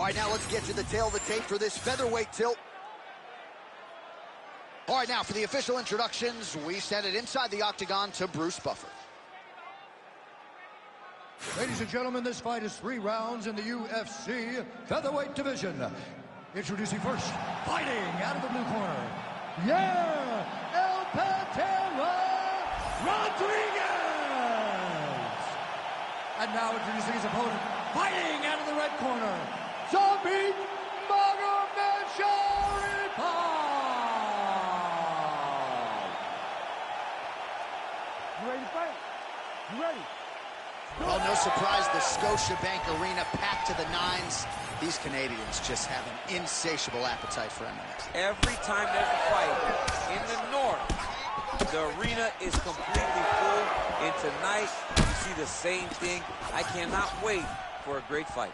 right, now let's get to the tail of the tape for this featherweight tilt. All right, now for the official introductions, we send it inside the octagon to Bruce Buffer. Ladies and gentlemen, this fight is 3 rounds in the UFC featherweight division. Introducing first, fighting out of the blue corner, El Pantera Rodriguez! And now introducing his opponent, fighting out of the red corner, Zombie Magomedov! You ready to fight? You ready? Well, no surprise, the Scotiabank Arena packed to the nines. These Canadians just have an insatiable appetite for MMA. Every time there's a fight in the north, the arena is completely full. And tonight, you see the same thing. I cannot wait for a great fight.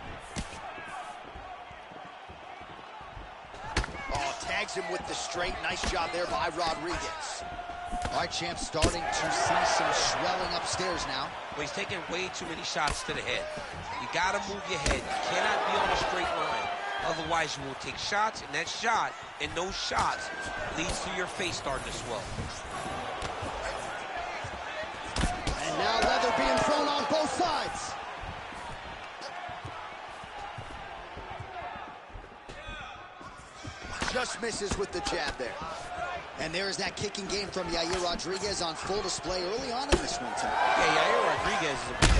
Oh, tags him with the straight. Nice job there by Rodriguez. All right, champ, starting to see some swelling upstairs now. Well, he's taking way too many shots to the head. You gotta move your head. You cannot be on a straight line. Otherwise, you will take shots, and that shot and those shots leads to your face starting to swell. And now leather being thrown on both sides. Just misses with the jab there. And there is that kicking game from Yair Rodriguez on full display early on in this one tonight. Yeah, Yair Rodriguez is a big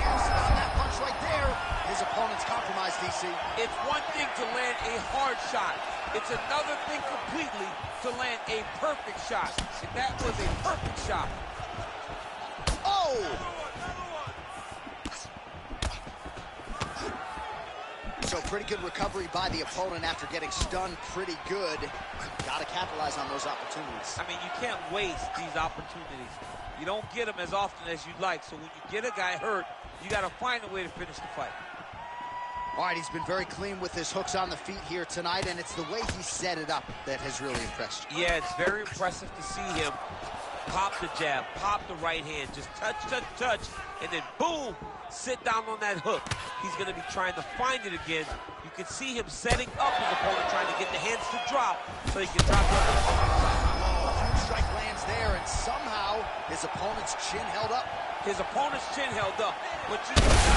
on that punch right there. His opponent's compromised, DC. It's one thing to land a hard shot. It's another thing completely to land a perfect shot. And that was a perfect shot. Oh! So pretty good recovery by the opponent after getting stunned pretty good. Got to capitalize on those opportunities. I mean, you can't waste these opportunities. You don't get them as often as you'd like. So when you get a guy hurt, you got to find a way to finish the fight. All right, he's been very clean with his hooks on the feet here tonight, and it's the way he set it up that has really impressed you. Yeah, it's very impressive to see him pop the jab, pop the right hand, just touch, touch, touch, and then boom, sit down on that hook. He's going to be trying to find it again. You can see him setting up his opponent, trying to get the hands to drop so he can drop the other. Huge strike lands there, and somehow his opponent's chin held up. His opponent's chin held up, but you can see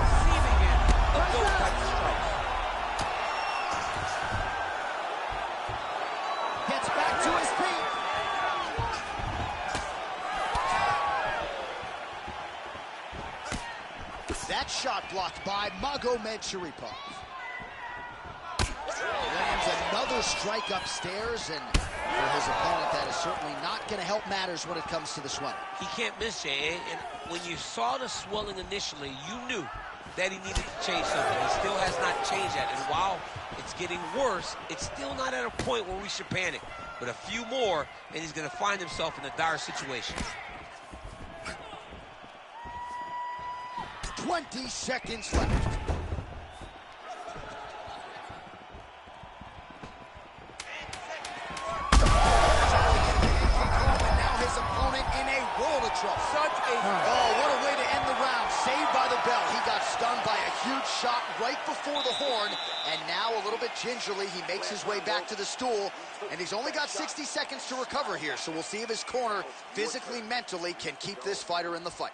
receiving it of those types of strikes. Gets back to his feet. That shot blocked by Magomedov. Lands another strike upstairs, and for his opponent, that is certainly not going to help matters when it comes to the swelling. He can't miss, Jay. And when you saw the swelling initially, you knew that he needed to change something. He still has not changed that. And while it's getting worse, it's still not at a point where we should panic. But a few more, and he's going to find himself in a dire situation. 20 seconds left. And now his opponent in a world of trouble. Oh, what a way to end the round. Saved by the bell. He got stunned by a huge shot right before the horn. And now, a little bit gingerly, he makes his way back to the stool. And he's only got 60 seconds to recover here. So we'll see if his corner, physically, mentally, can keep this fighter in the fight.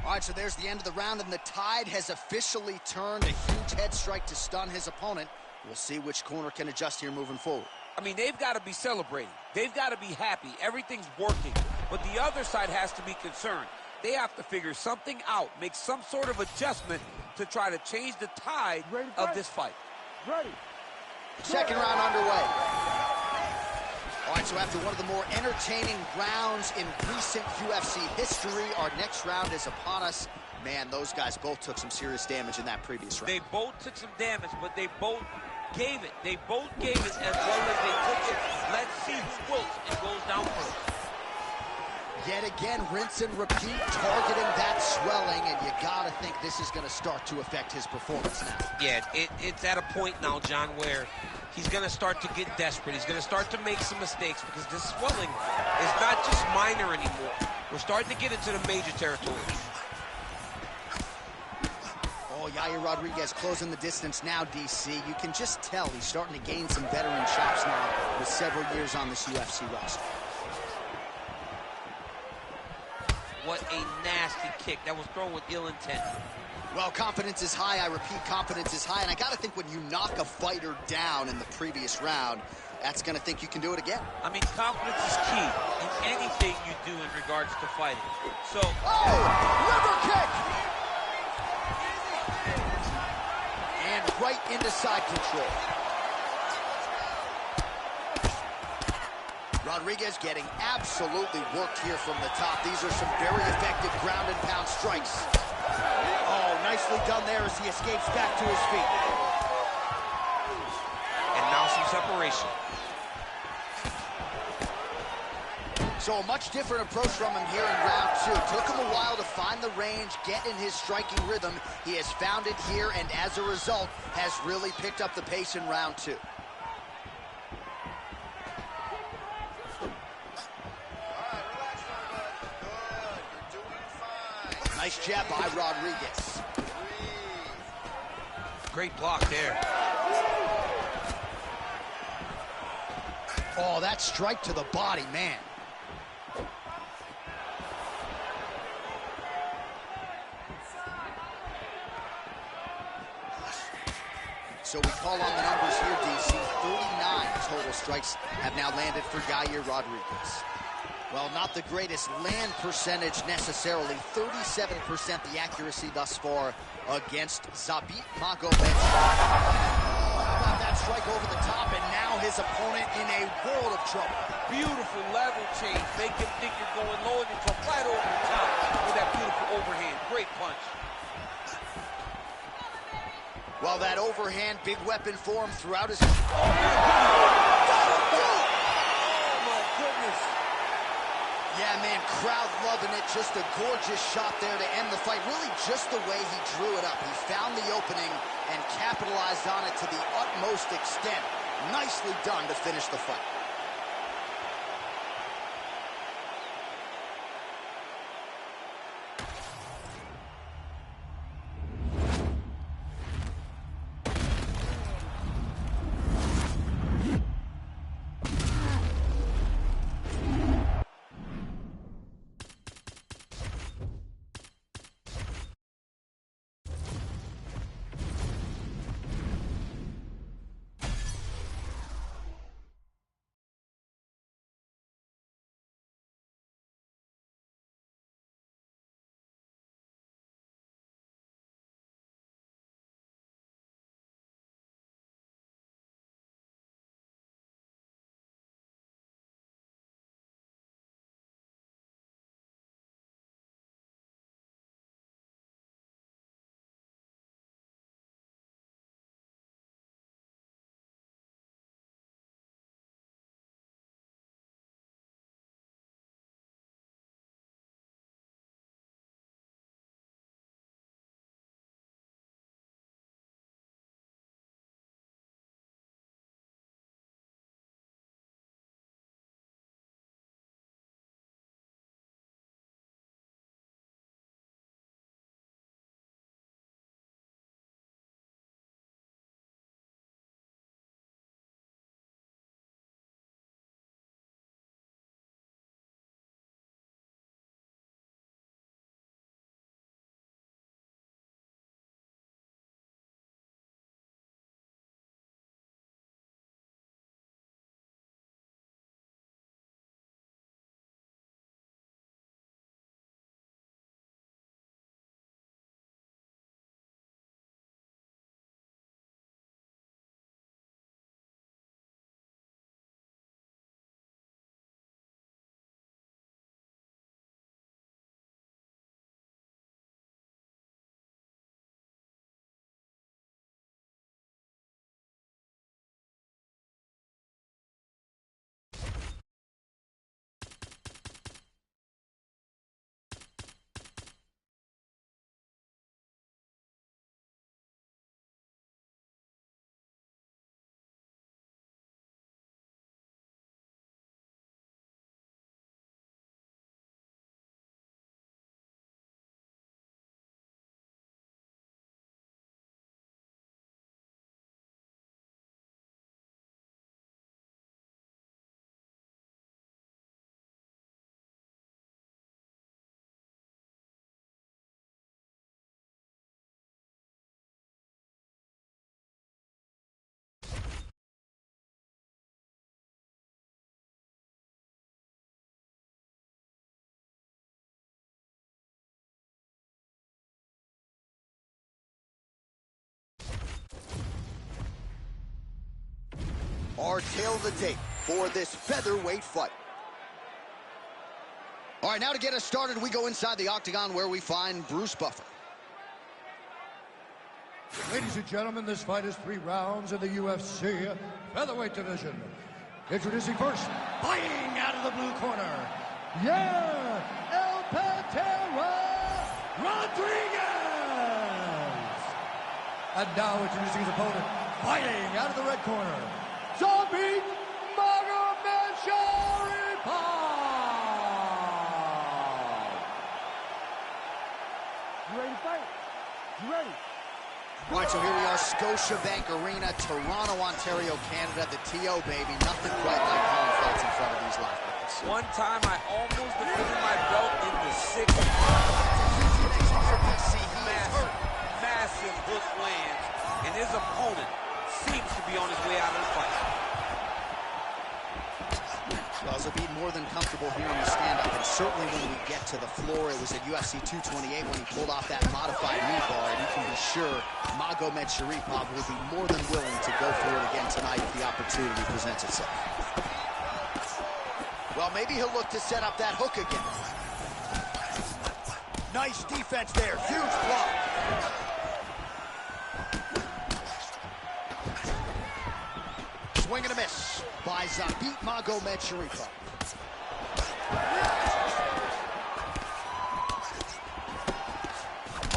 All right, so there's the end of the round, and the tide has officially turned. A huge head strike to stun his opponent. We'll see which corner can adjust here moving forward. I mean, they've got to be celebrating. They've got to be happy. Everything's working. But the other side has to be concerned. They have to figure something out, make some sort of adjustment to try to change the tide of this fight. Ready. Second round underway. All right, so after one of the more entertaining rounds in recent UFC history, our next round is upon us. Man, those guys both took some serious damage in that previous round. They both took some damage, but they both gave it. They both gave it as well as they took it. Let's see who wilts and goes down first. Yet again, rinse and repeat, targeting that swelling, and you gotta think this is gonna start to affect his performance now. Yeah, it's at a point now, John, where he's going to start to get desperate. He's going to start to make some mistakes because this swelling is not just minor anymore. We're starting to get into the major territory. Oh, Yair Rodriguez closing the distance now, DC. You can just tell he's starting to gain some veteran chops now with several years on this UFC roster. What a nasty kick. That was thrown with ill intent. Well, confidence is high. I repeat, confidence is high. And I got to think when you knock a fighter down in the previous round, that's going to think you can do it again. I mean, confidence is key in anything you do in regards to fighting. So, oh, liver kick! And right into side control. Rodriguez getting absolutely worked here from the top. These are some very effective ground and pound strikes. Oh, nicely done there as he escapes back to his feet. And now some separation. So a much different approach from him here in round two. Took him a while to find the range, get in his striking rhythm. He has found it here, and as a result, has really picked up the pace in round two. Nice jab by Rodriguez. Great block there. Oh, that strike to the body, man. So we call on the numbers here, DC. 39 total strikes have now landed for Yair Rodriguez. Well, not the greatest land percentage necessarily. 37% the accuracy thus far against Zabit Magomed. How about that strike over the top, and now his opponent in a world of trouble. Beautiful level change. Make him think you're going low and you come right over the top with that beautiful overhand. Great punch. Well, that overhand, big weapon for him throughout his... Oh, my goodness. Yeah, man, crowd loving it. Just a gorgeous shot there to end the fight. Really just the way he drew it up. He found the opening and capitalized on it to the utmost extent. Nicely done to finish the fight. our tale of the tape for this featherweight fight. All right, now to get us started, we go inside the octagon where we find Bruce Buffer. Ladies and gentlemen, this fight is 3 rounds in the UFC featherweight division. Introducing first, fighting out of the blue corner, El Pantera Rodriguez. And now introducing his opponent, fighting out of the red corner, Zabit Magomedsharipov. You ready to fight? You ready? All right, so here we are, Scotiabank Arena, Toronto, Ontario, Canada, the TO, baby. Nothing quite like home fights in front of these live fans. One time I almost defended my belt in the 6th. Massive hook lands, and his opponent seems to be on his way out of the fight. Well, Zabit more than comfortable here in the stand-up, and certainly when we get to the floor, it was at UFC 228 when he pulled off that modified knee bar, and you can be sure Magomedsharipov will be more than willing to go for it again tonight if the opportunity presents itself. Well, maybe he'll look to set up that hook again. Nice defense there, huge block. Swing and a miss by Zabit Magomedsharipov.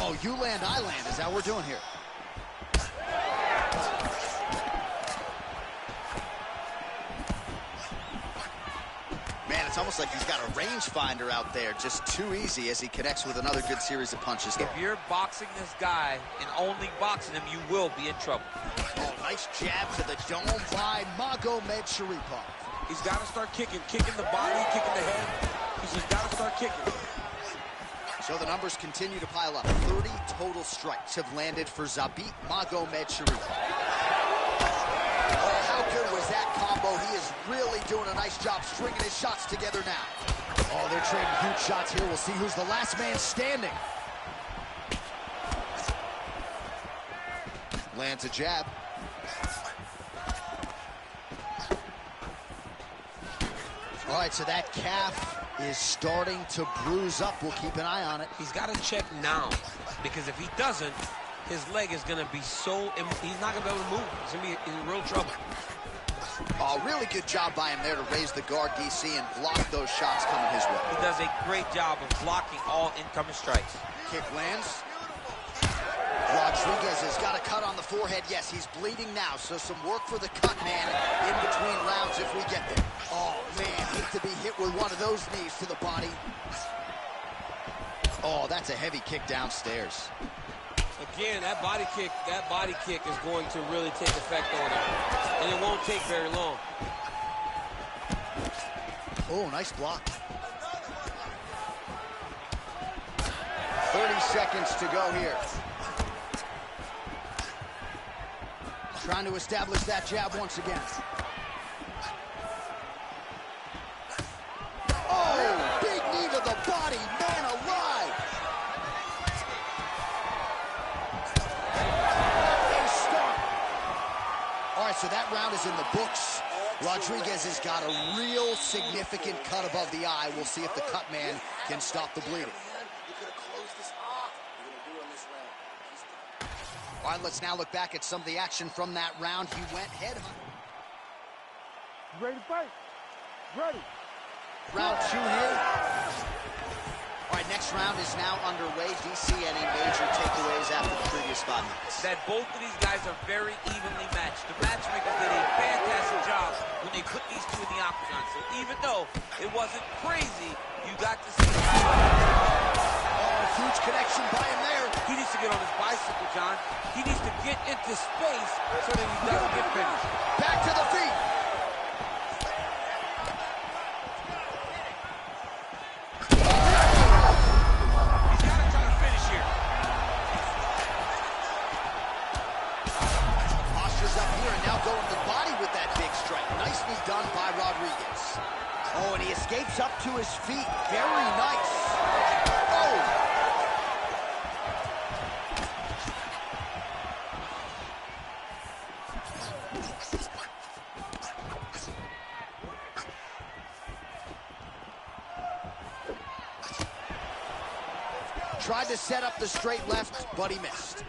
Oh, you land, I land is how we're doing here. Man, it's almost like he's got a rangefinder out there, just too easy as he connects with another good series of punches. If you're boxing this guy and only boxing him, you will be in trouble. Oh, nice jab to the dome by Magomedsharipov. He's got to start kicking the body, kicking the head. He's just got to start kicking. So the numbers continue to pile up. 30 total strikes have landed for Zabit Magomedsharipov. Oh, how good was that combo? He is really doing a nice job stringing his shots together now. Oh, they're trading huge shots here. We'll see who's the last man standing. Lands a jab. All right, so that calf is starting to bruise up. We'll keep an eye on it. He's got to check now, because if he doesn't, his leg is going to be so... He's not going to be able to move. He's going to be in real trouble. Oh, really good job by him there to raise the guard, DC, and block those shots coming his way. He does a great job of blocking all incoming strikes. Kick lands. Rodriguez has got a cut on the forehead. Yes, he's bleeding now, so some work for the cut man in between rounds if we get there. Oh, man, hate to be hit with one of those knees to the body. Oh, that's a heavy kick downstairs. Again, that body kick is going to really take effect on him, and it won't take very long. Oh, nice block. 30 seconds to go here. Trying to establish that jab once again. Oh, big knee to the body, man alive. A start. All right, so that round is in the books. Rodriguez has got a real significant cut above the eye. We'll see if the cut man can stop the bleeding. All right, let's now look back at some of the action from that round. He went head. You ready to fight? Ready. Round 2 here. All right, next round is now underway. DC, any major takeaways after the previous 5 minutes? That both of these guys are very evenly matched. The matchmakers did a fantastic job when they put these two in the octagon. So even though it wasn't crazy, you got to see. Oh, huge connection by him there. He needs to get on his bicycle, John. He needs to get into space so that he doesn't get finished. Back to the feet. He's got to try to finish here. Posture's up here and now going to the body with that big strike. Nicely done by Rodriguez. Oh, and he escapes up to his feet. Very nice. Oh! Tried to set up the straight left, but he missed.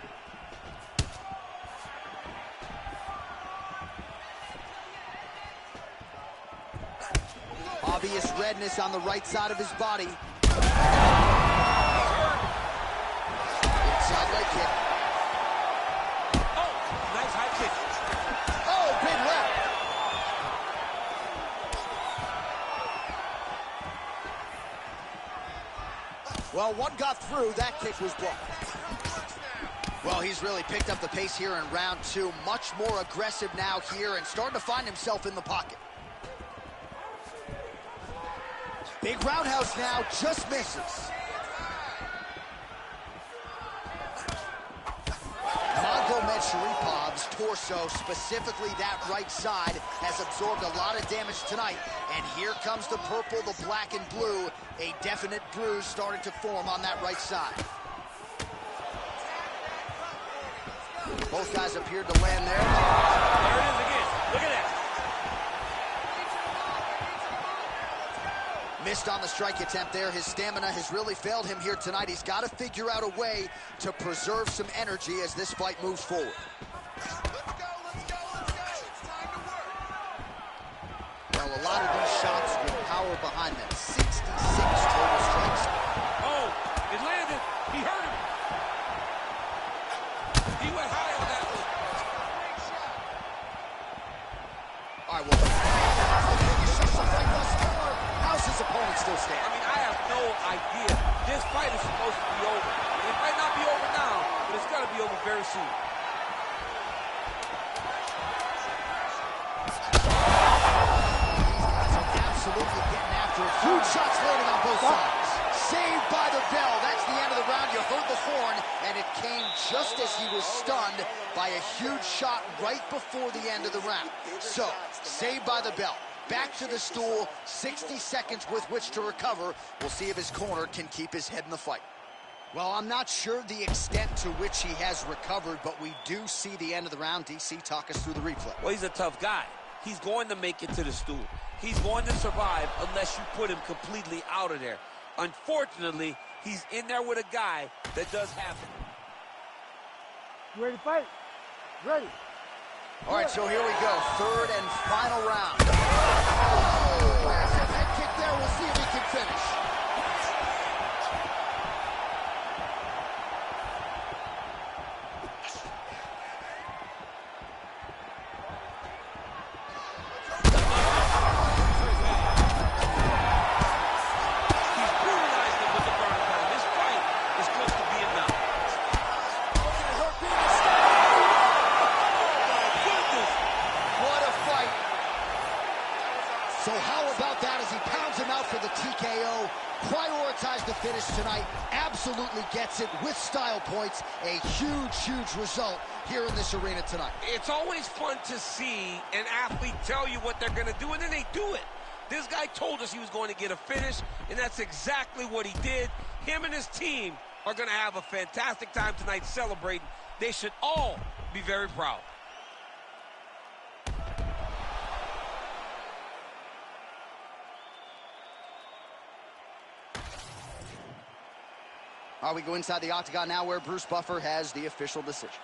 Obvious redness on the right side of his body. Inside leg kick. Oh, nice high kick. Oh, big left. Well, one got through. That kick was blocked. Well, he's really picked up the pace here in round 2. Much more aggressive now here and starting to find himself in the pocket. Big roundhouse now, just misses. Magomed Sharipov's torso, specifically that right side, has absorbed a lot of damage tonight. And here comes the purple, the black, and blue. A definite bruise starting to form on that right side. Both guys appeared to land there. There it is again. Look at that. Missed on the strike attempt there. His stamina has really failed him here tonight. He's got to figure out a way to preserve some energy as this fight moves forward. Let's go, let's go, let's go. It's time to work. Well, a lot of these shots with power behind them. 66 total strikes. Oh, it landed. He hurt him. He went high on that one. All right, well, how's his opponent still stand? I mean, I have no idea. This fight is supposed to be over. It might not be over now, but it's got to be over very soon. These guys are absolutely getting after it. Huge shots landing on both sides. Saved by the bell. That's the end of the round. You heard the horn, and it came just as he was stunned by a huge shot right before the end of the round. So, saved by the bell. Back to the stool, 60 seconds with which to recover. We'll see if his corner can keep his head in the fight. Well, I'm not sure the extent to which he has recovered, but we do see the end of the round. DC, talk us through the replay. Well, he's a tough guy. He's going to make it to the stool. He's going to survive unless you put him completely out of there. Unfortunately, he's in there with a guy that does have it. You ready to fight? Ready. All right, so here we go. Third and final round. Oh, massive head kick there. We'll see if he can finish. He's brutalized him with the burner pound. This fight is close to being done. What a fight. So how about that as he pounds him out for the TKO? Prioritized the finish tonight. Absolutely gets it with style points. A huge, huge result here in this arena tonight. It's always fun to see an athlete tell you what they're going to do, and then they do it. This guy told us he was going to get a finish, and that's exactly what he did. Him and his team are going to have a fantastic time tonight celebrating. They should all be very proud. We go inside the octagon now where Bruce Buffer has the official decision.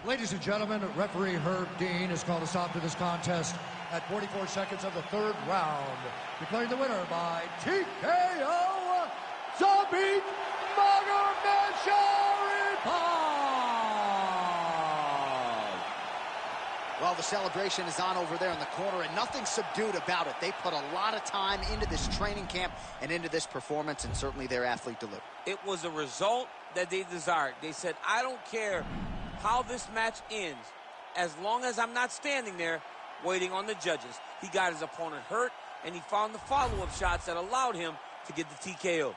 Ladies and gentlemen, referee Herb Dean has called a stop to this contest at 44 seconds of the third round, declaring the winner by TKO, Zabit Magomed. Well, the celebration is on over there in the corner, and nothing subdued about it. They put a lot of time into this training camp and into this performance, and certainly their athlete delivered. It was a result that they desired. They said, I don't care how this match ends, as long as I'm not standing there waiting on the judges. He got his opponent hurt, and he found the follow-up shots that allowed him to get the TKO.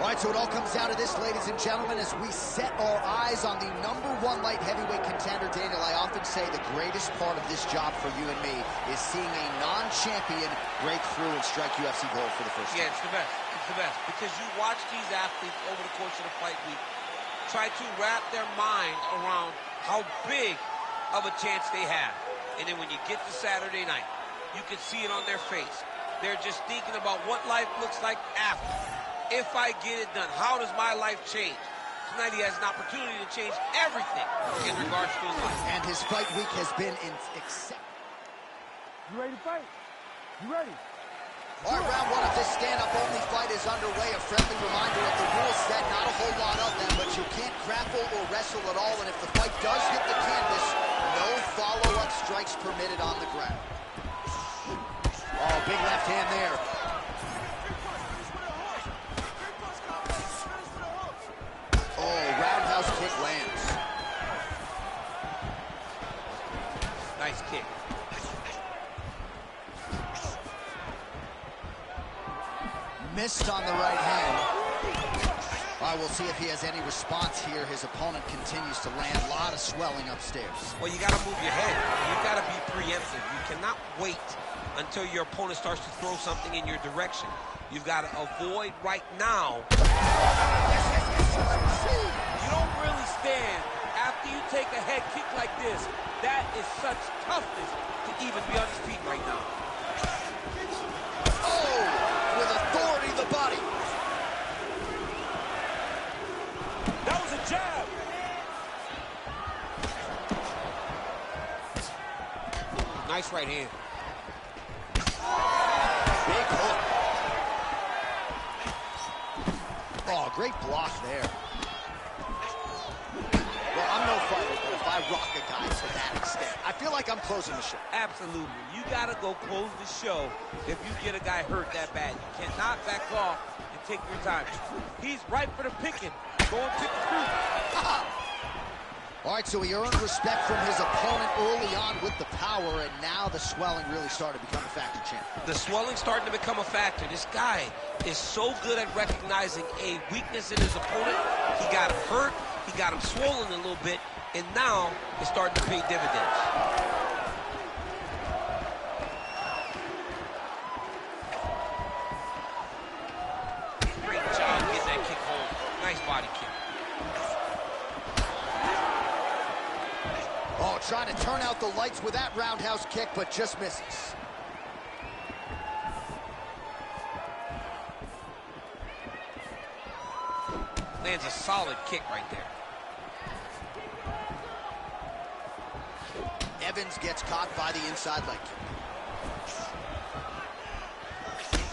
All right, so it all comes down to this, ladies and gentlemen, as we set our eyes on the #1 light heavyweight contender. Daniel, I often say the greatest part of this job for you and me is seeing a non-champion break through and strike UFC gold for the first time. Yeah, it's the best. It's the best. Because you watch these athletes over the course of the fight week try to wrap their mind around how big of a chance they have. And then when you get to Saturday night, you can see it on their face. They're just thinking about what life looks like after. If I get it done, how does my life change? Tonight he has an opportunity to change everything in regards to his life. And his fight week has been exceptional. You ready to fight? You ready? All right, round 1 of this stand-up only fight is underway. A friendly reminder of the rules set, not a whole lot of them, but you can't grapple or wrestle at all, and if the fight does hit the canvas, no follow-up strikes permitted on the ground. Oh, big left hand there. Oh, roundhouse kick lands. Nice kick. Missed on the right hand. All right, we'll see if he has any response here. His opponent continues to land. A lot of swelling upstairs. Well, you got to move your head. You got to be preemptive. You cannot wait until your opponent starts to throw something in your direction. You've got to avoid right now. You don't really stand after you take a head kick like this. That is such toughness to even be on his feet right now. Oh, with authority, the body. That was a jab. Nice right hand. Big hook. Oh, great block there. Well, I'm no fighter, but if I rock a guy to that extent, I feel like I'm closing the show. Absolutely. You got to go close the show if you get a guy hurt that bad. You cannot back off and take your time. He's ripe for the picking. Go and pick the fruit. All right, so he earned respect from his opponent early on with the power, and now the swelling really started to become a factor, champ. The swelling's starting to become a factor. This guy is so good at recognizing a weakness in his opponent. He got him hurt, he got him swollen a little bit, and now it's starting to pay dividends. Great job getting that kick home. Nice body kick. Oh, trying to turn out the lights with that roundhouse kick, but just misses. Lands a solid kick right there. Evans gets caught by the inside leg kick.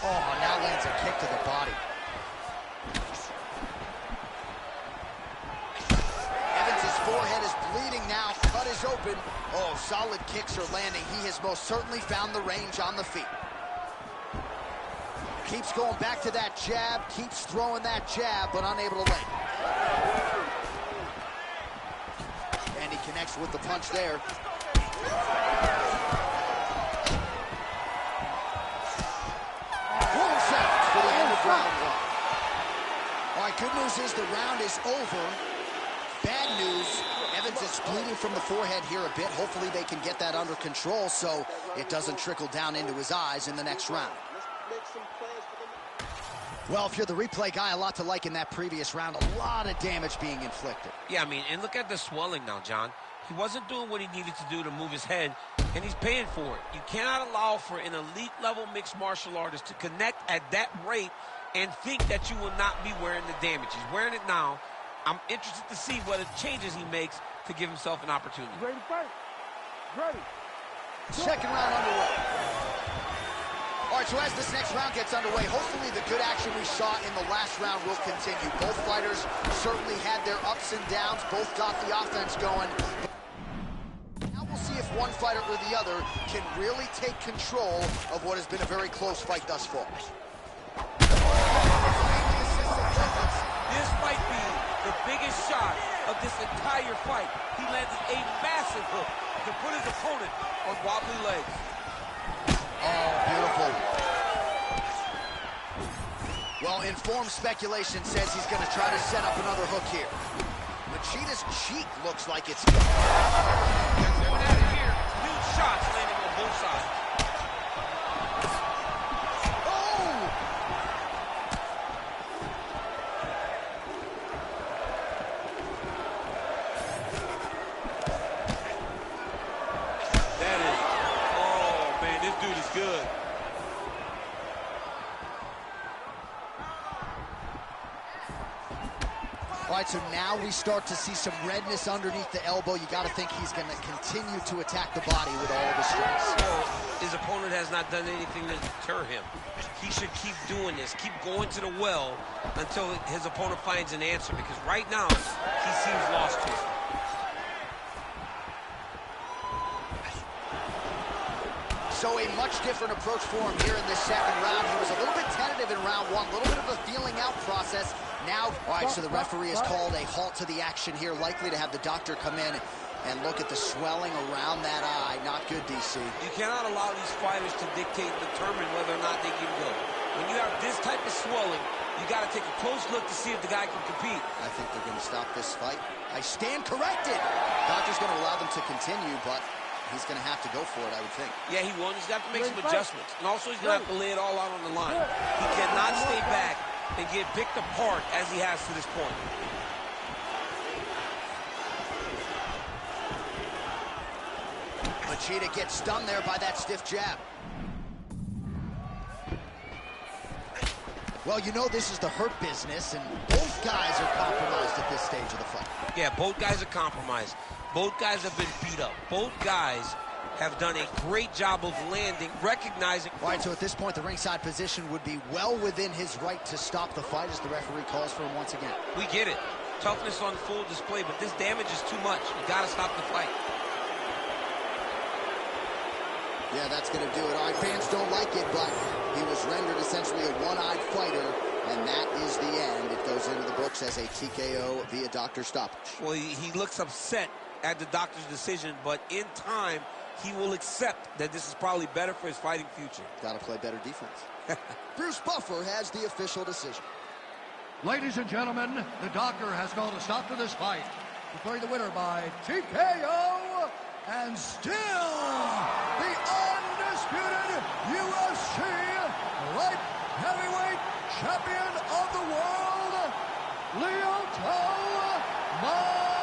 Oh, now lands a kick to the body. Evans' forehead is bleeding now. Cut is open. Oh, solid kicks are landing. He has most certainly found the range on the feet. Keeps going back to that jab, keeps throwing that jab, but unable to land. And he connects with the punch there. One second for the end of round 1. All right, good news is the round is over. Bad news, Evans is bleeding from the forehead here a bit. Hopefully they can get that under control so it doesn't trickle down into his eyes in the next round. Well, if you're the replay guy, a lot to like in that previous round. A lot of damage being inflicted. Yeah, I mean, and look at the swelling now, John. He wasn't doing what he needed to do to move his head, and he's paying for it. You cannot allow for an elite-level mixed martial artist to connect at that rate and think that you will not be wearing the damage. He's wearing it now. I'm interested to see what changes he makes to give himself an opportunity. You ready to fight? Ready. Second round underway. All right, so as this next round gets underway, hopefully the good action we saw in the last round will continue. Both fighters certainly had their ups and downs. Both got the offense going. Now we'll see if one fighter or the other can really take control of what has been a very close fight thus far. This might be the biggest shot of this entire fight. He landed a massive hook to put his opponent on wobbly legs. Oh, beautiful. Well, informed speculation says he's going to try to set up another hook here. Machida's cheek looks like it's gone. They're going at it here. Huge shots landing on both sides. Oh! That is, oh man, this dude is good. All right, so now we start to see some redness underneath the elbow. You got to think he's going to continue to attack the body with all the strikes. Well, his opponent has not done anything to deter him. He should keep doing this, keep going to the well until his opponent finds an answer, because right now he seems lost to it. So a much different approach for him here in this second round. He was a little bit tentative in round one, a little bit of a feeling out process. Now, all right, so the referee has called a halt to the action here, likely to have the doctor come in and look at the swelling around that eye. Not good, DC. You cannot allow these fighters to dictate and determine whether or not they can go. When you have this type of swelling, you got to take a close look to see if the guy can compete. I think they're going to stop this fight. I stand corrected. Doctor's going to allow them to continue, but he's going to have to go for it, I would think. Yeah, he won. He's got to make some adjustments. And also, he's going to have to lay it all out on the line. He cannot stay back and get picked apart as he has to this point. Machida gets stunned there by that stiff jab. Well, you know this is the hurt business, and both guys are compromised at this stage of the fight. Yeah, both guys are compromised. Both guys have been beat up. Both guys have done a great job of landing, recognizing... All right, so at this point, the ringside position would be well within his right to stop the fight as the referee calls for him once again. We get it. Toughness on full display, but this damage is too much. You got to stop the fight. Yeah, that's going to do it. All right, fans don't like it, but he was rendered essentially a one-eyed fighter, and that is the end. It goes into the books as a TKO via doctor stoppage. Well, he looks upset at the doctor's decision, but in time, he will accept that this is probably better for his fighting future. Got to play better defense. Bruce Buffer has the official decision. Ladies and gentlemen, the doctor has called a stop to this fight, declaring the winner by TKO, and still the undisputed UFC light heavyweight champion of the world, Lyoto Machida.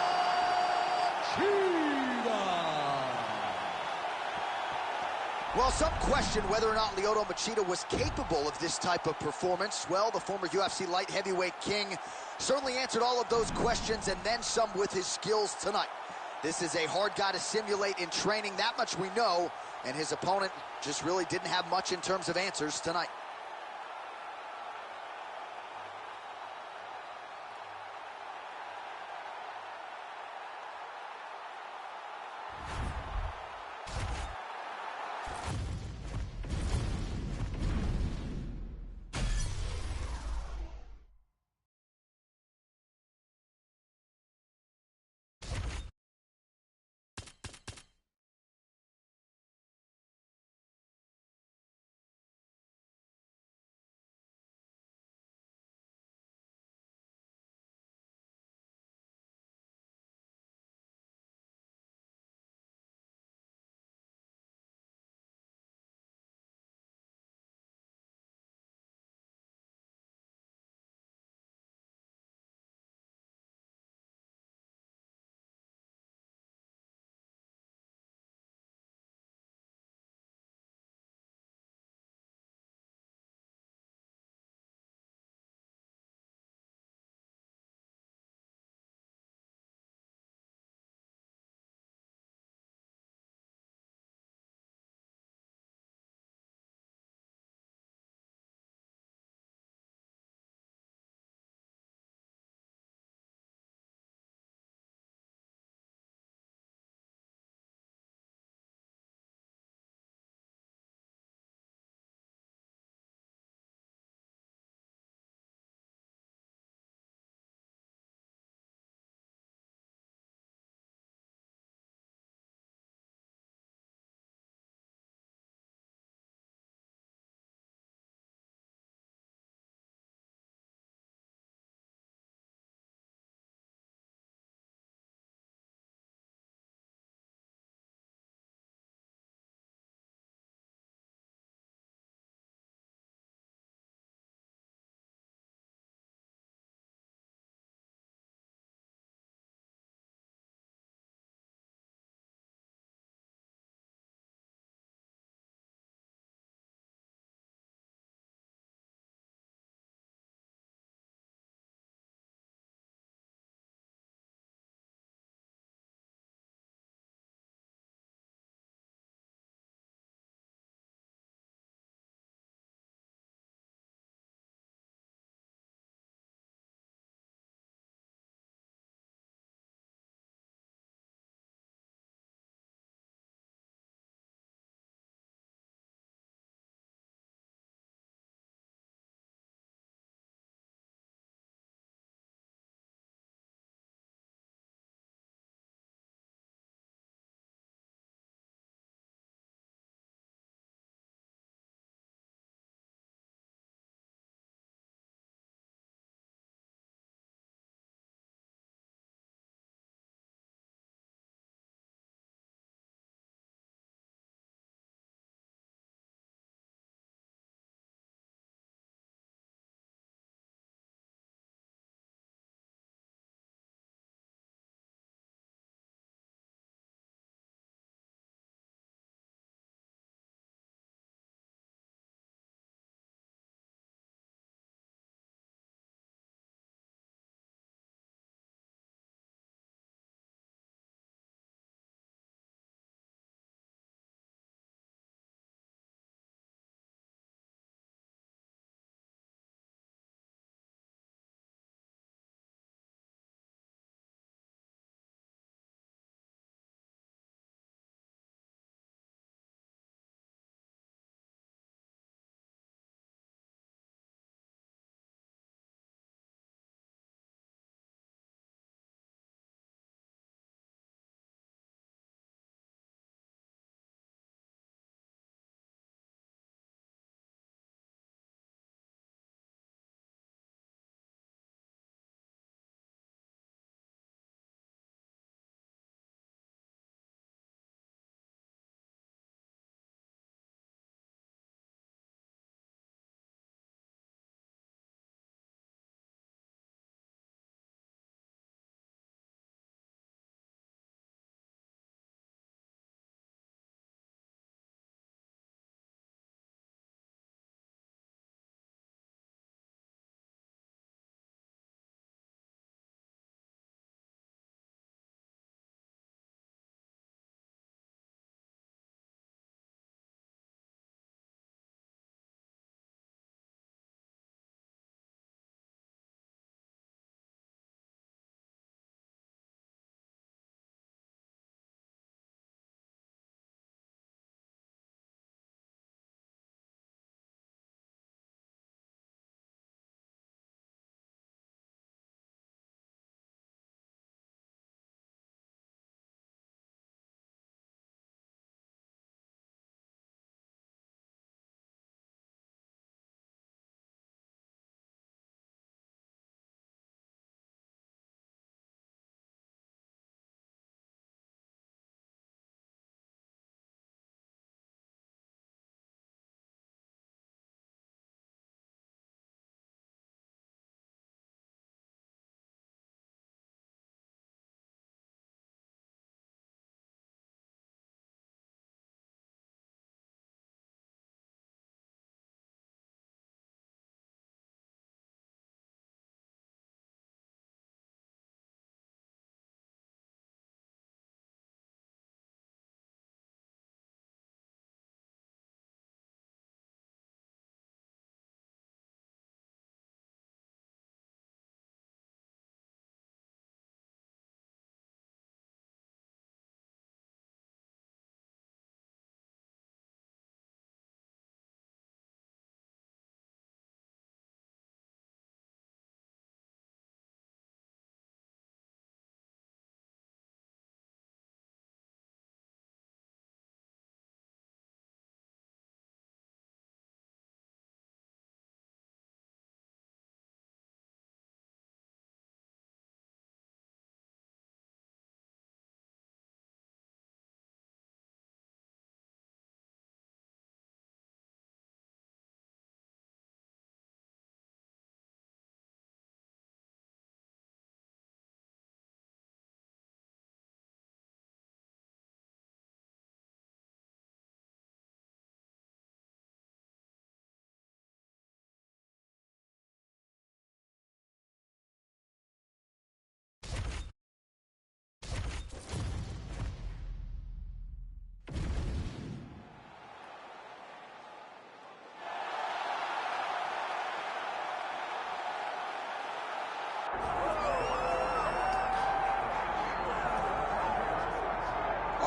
Well, some question whether or not Lyoto Machida was capable of this type of performance. Well, the former UFC light heavyweight king certainly answered all of those questions and then some with his skills tonight. This is a hard guy to simulate in training, that much we know, and his opponent just really didn't have much in terms of answers tonight.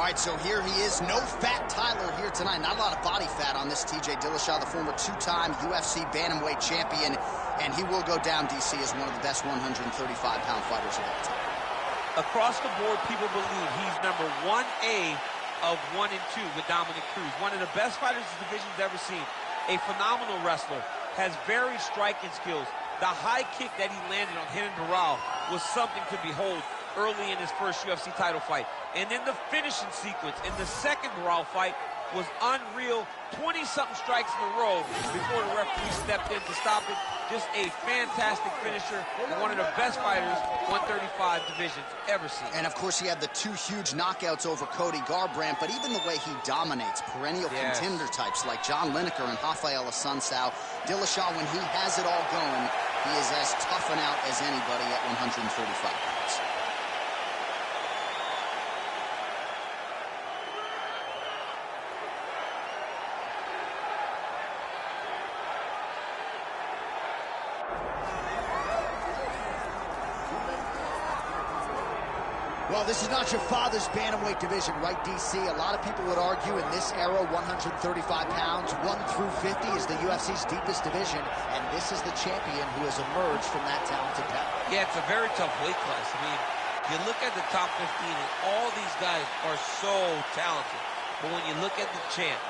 right, so here he is. No fat Tyler here tonight. Not a lot of body fat on this TJ Dillashaw, the former two-time UFC bantamweight champion. And he will go down, DC, as one of the best 135-pound fighters of all time. Across the board, people believe he's number 1A of 1 and 2 with Dominic Cruz. One of the best fighters the division's ever seen. A phenomenal wrestler. Has very striking skills. The high kick that he landed on Renan Barão was something to behold early in his first UFC title fight. And then the finishing sequence in the second Barão fight was unreal. 20-something strikes in a row before the referee stepped in to stop it. Just a fantastic finisher and one of the best fighters 135 divisions ever seen. And, of course, he had the 2 huge knockouts over Cody Garbrandt, but even the way he dominates perennial contender types like John Lineker and Rafael Assunção, Dillashaw, when he has it all going, he is as tough and out as anybody at 135 pounds. Well, this is not your father's bantamweight division, right, DC? A lot of people would argue in this era, 135 pounds, 1 through 50 is the UFC's deepest division, and this is the champion who has emerged from that talented pack. Yeah, it's a very tough weight class. I mean, you look at the top 15, and all these guys are so talented. But when you look at the champ,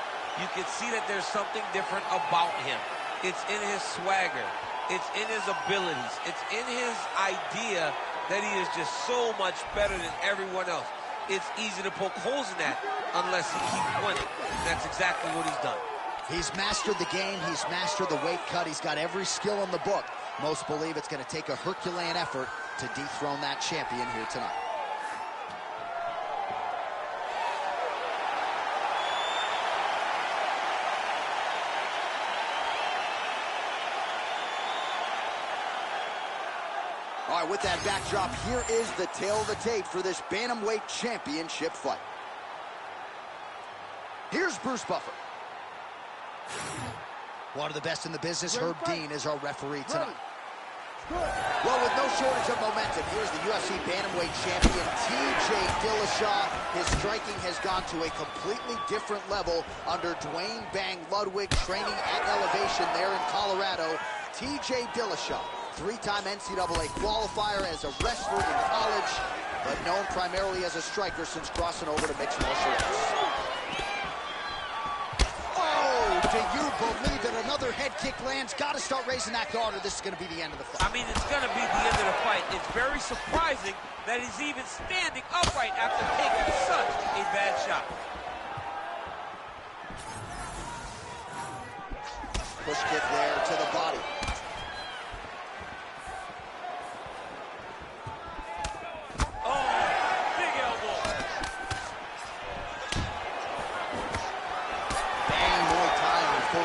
you can see that there's something different about him. It's in his swagger. It's in his abilities. It's in his idea that he is just so much better than everyone else. It's easy to poke holes in that unless he keeps winning. That's exactly what he's done. He's mastered the game. He's mastered the weight cut. He's got every skill in the book. Most believe it's going to take a Herculean effort to dethrone that champion here tonight. All right, with that backdrop, here is the tale of the tape for this bantamweight championship fight. Here's Bruce Buffer. One of the best in the business, Herb Dean, is our referee tonight. Well, with no shortage of momentum, here's the UFC bantamweight champion, TJ Dillashaw. His striking has gone to a completely different level under Dwayne Bang Ludwig, training at Elevation there in Colorado. TJ Dillashaw, 3-time NCAA qualifier as a wrestler in college, but known primarily as a striker since crossing over to mixed martial arts. Oh, do you believe that another head kick lands? Got to start raising that guard or this is going to be the end of the fight. I mean, it's going to be the end of the fight. It's very surprising that he's even standing upright after taking such a bad shot. Push kick there to the body.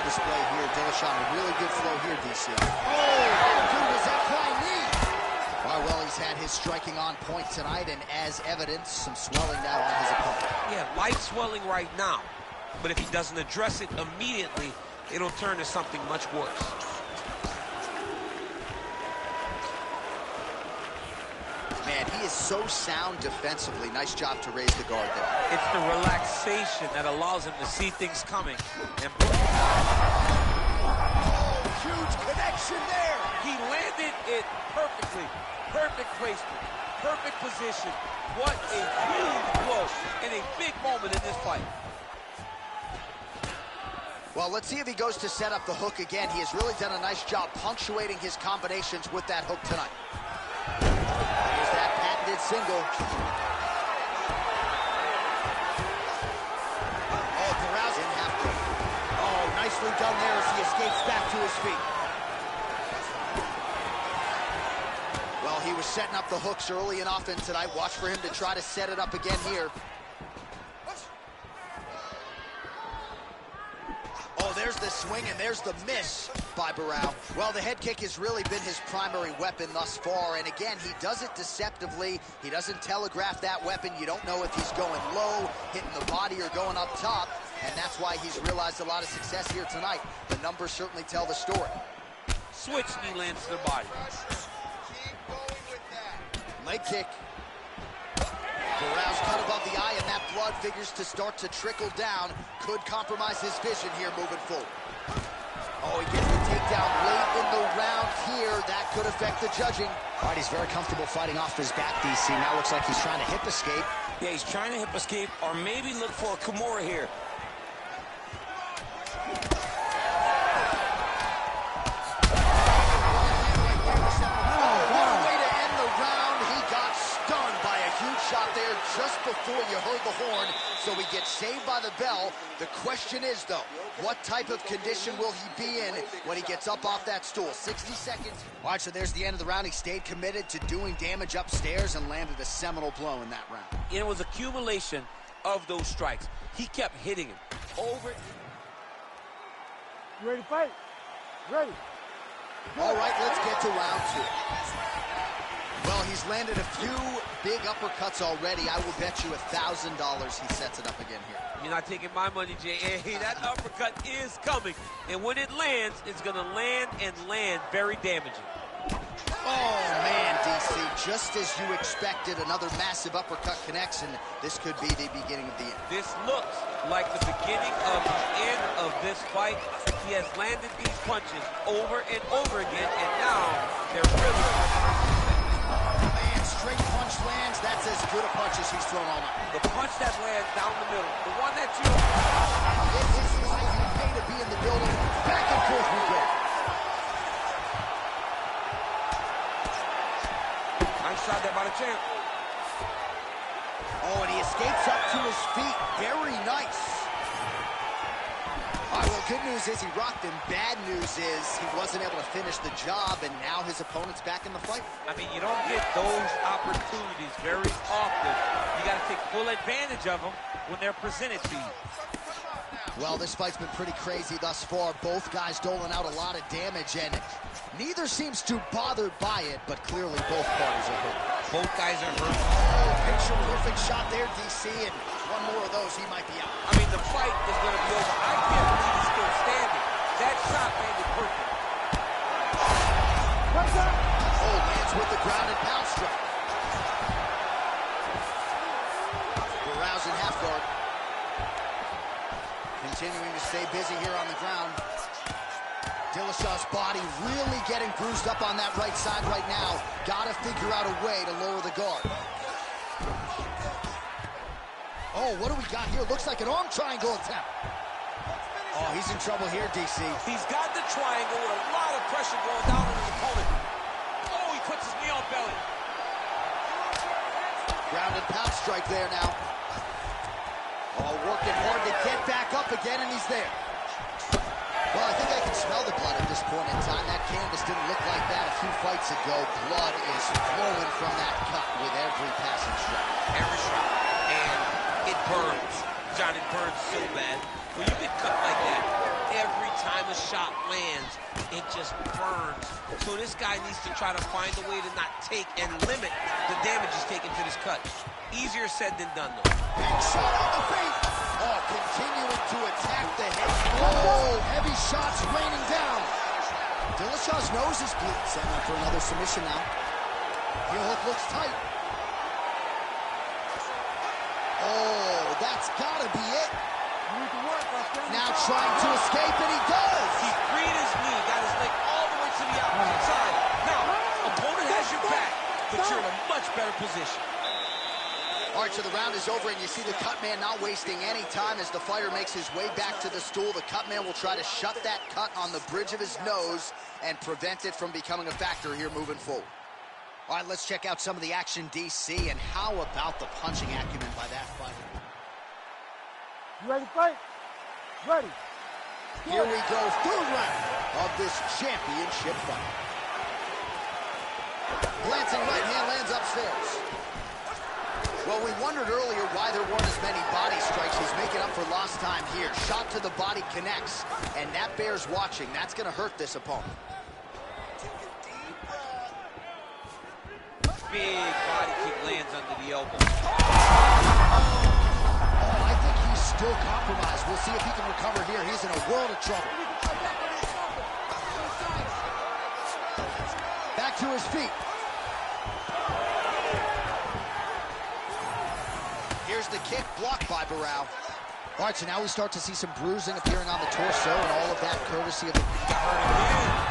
Display here, Dillashaw, a really good flow here, DC. Oh, dude, is that flying knee? All right, well, he's had his striking on point tonight, and as evidence, some swelling now on his opponent. Yeah, light swelling right now, but if he doesn't address it immediately, it'll turn to something much worse. Man, he is so sound defensively. Nice job to raise the guard there. It's the relaxation that allows him to see things coming. And huge connection there. He landed it perfectly. Perfect placement. Perfect position. What a huge blow in a big moment in this fight. Well, let's see if he goes to set up the hook again. He has really done a nice job punctuating his combinations with that hook tonight. Here's that patented single. Oh, Barão didn't have to. Oh, nicely done there as he escapes back to his feet. Well, he was setting up the hooks early and often tonight. Watch for him to try to set it up again here. Oh, there's the swing, and there's the miss by Barão. Well, the head kick has really been his primary weapon thus far, and again, he does it deceptively. He doesn't telegraph that weapon. You don't know if he's going low, hitting the body, or going up top, and that's why he's realized a lot of success here tonight. The numbers certainly tell the story. Switch knee lands to the body. Leg kick. Barrow's cut above the eye, and that blood figures to start to trickle down. Could compromise his vision here moving forward. Oh, he gets the takedown late in the round here. That could affect the judging. All right, he's very comfortable fighting off his back, DC. Now looks like he's trying to hip escape. Yeah, he's trying to hip escape or maybe look for a Kimura here. Shot there just before you heard the horn, so he gets saved by the bell. The question is, though, what type of condition will he be in when he gets up off that stool? 60 seconds. All right, so there's the end of the round. He stayed committed to doing damage upstairs and landed a seminal blow in that round. It was accumulation of those strikes. He kept hitting him over. You ready to fight? Ready. All right, let's get to round two. Well, he's landed a few big uppercuts already. I will bet you $1,000 he sets it up again here. You're not taking my money, Jay. Hey, that uppercut is coming. And when it lands, it's going to land and land very damaging. Oh, man, DC, just as you expected, another massive uppercut connects, and this could be the beginning of the end. This looks like the beginning of the end of this fight. He has landed these punches over and over again, and now they're really... Man, straight punch lands. That's as good a punch as he's thrown all night. The punch that lands down the middle, the one that you... This is why you pay to be in the building. Back and forth we go. Nice shot there by the champ. Oh, and he escapes up to his feet. Very nice. All right, well, good news is he rocked him. Bad news is he wasn't able to finish the job, and now his opponent's back in the fight. I mean, you don't get those opportunities very often. You got to take full advantage of them when they're presented to you. Well, this fight's been pretty crazy thus far. Both guys doling out a lot of damage, and neither seems too bothered by it, but clearly both parties are hurt. Both guys are hurt. Oh, picture-perfect shot there, DC, and one more of those, he might be out. I mean, the fight is going to be over. I can't believe he's still standing. That shot landed perfect. Oh, lands with the ground and pound strike. Barrow's in half guard. Continuing to stay busy here on the ground. Dillashaw's body really getting bruised up on that right side right now. Gotta figure out a way to lower the guard. Oh, what do we got here? Looks like an arm triangle attempt. Oh, he's in trouble here, DC. He's got the triangle with a lot of pressure going down on his opponent. Oh, he puts his knee on belly. Ground and pound strike there now. Oh, working hard to get back up again, and he's there. Well, I think I can smell the blood at this point in time. That canvas didn't look like that a few fights ago. Blood is flowing from that cut with every passing shot. Every shot. And it burns. John, it burns so bad. When you get cut like that, every time a shot lands, it just burns. So this guy needs to try to find a way to not take and limit the damage he's taking to this cut. Easier said than done, though. Big shot on the face. Oh, continuing to attack the head. Oh, heavy shots raining down. Dillashaw's nose is bleeding. Setting up for another submission now. Heel hook looks tight. Oh, that's gotta be it. Now trying to escape, and he does. He freed his knee, got his leg all the way to the opposite side. Now, opponent has your back, but you're in a much better position. All right, so the round is over, and you see the cut man not wasting any time as the fighter makes his way back to the stool. The cut man will try to shut that cut on the bridge of his nose and prevent it from becoming a factor here moving forward. All right, let's check out some of the action, DC, and how about the punching acumen by that fighter? You ready to fight? Ready. Here we go, third round of this championship fight. Glancing right hand lands upstairs. Well, we wondered earlier why there weren't as many body strikes. He's making up for lost time here. Shot to the body connects, and that bears watching. That's going to hurt this opponent. Big body kick lands under the elbow. Oh, I think he's still compromised. We'll see if he can recover here. He's in a world of trouble. Back to his feet. the kick, blocked by Barao. All right, so now we start to see some bruising appearing on the torso, and all of that courtesy of the... Got hurt again.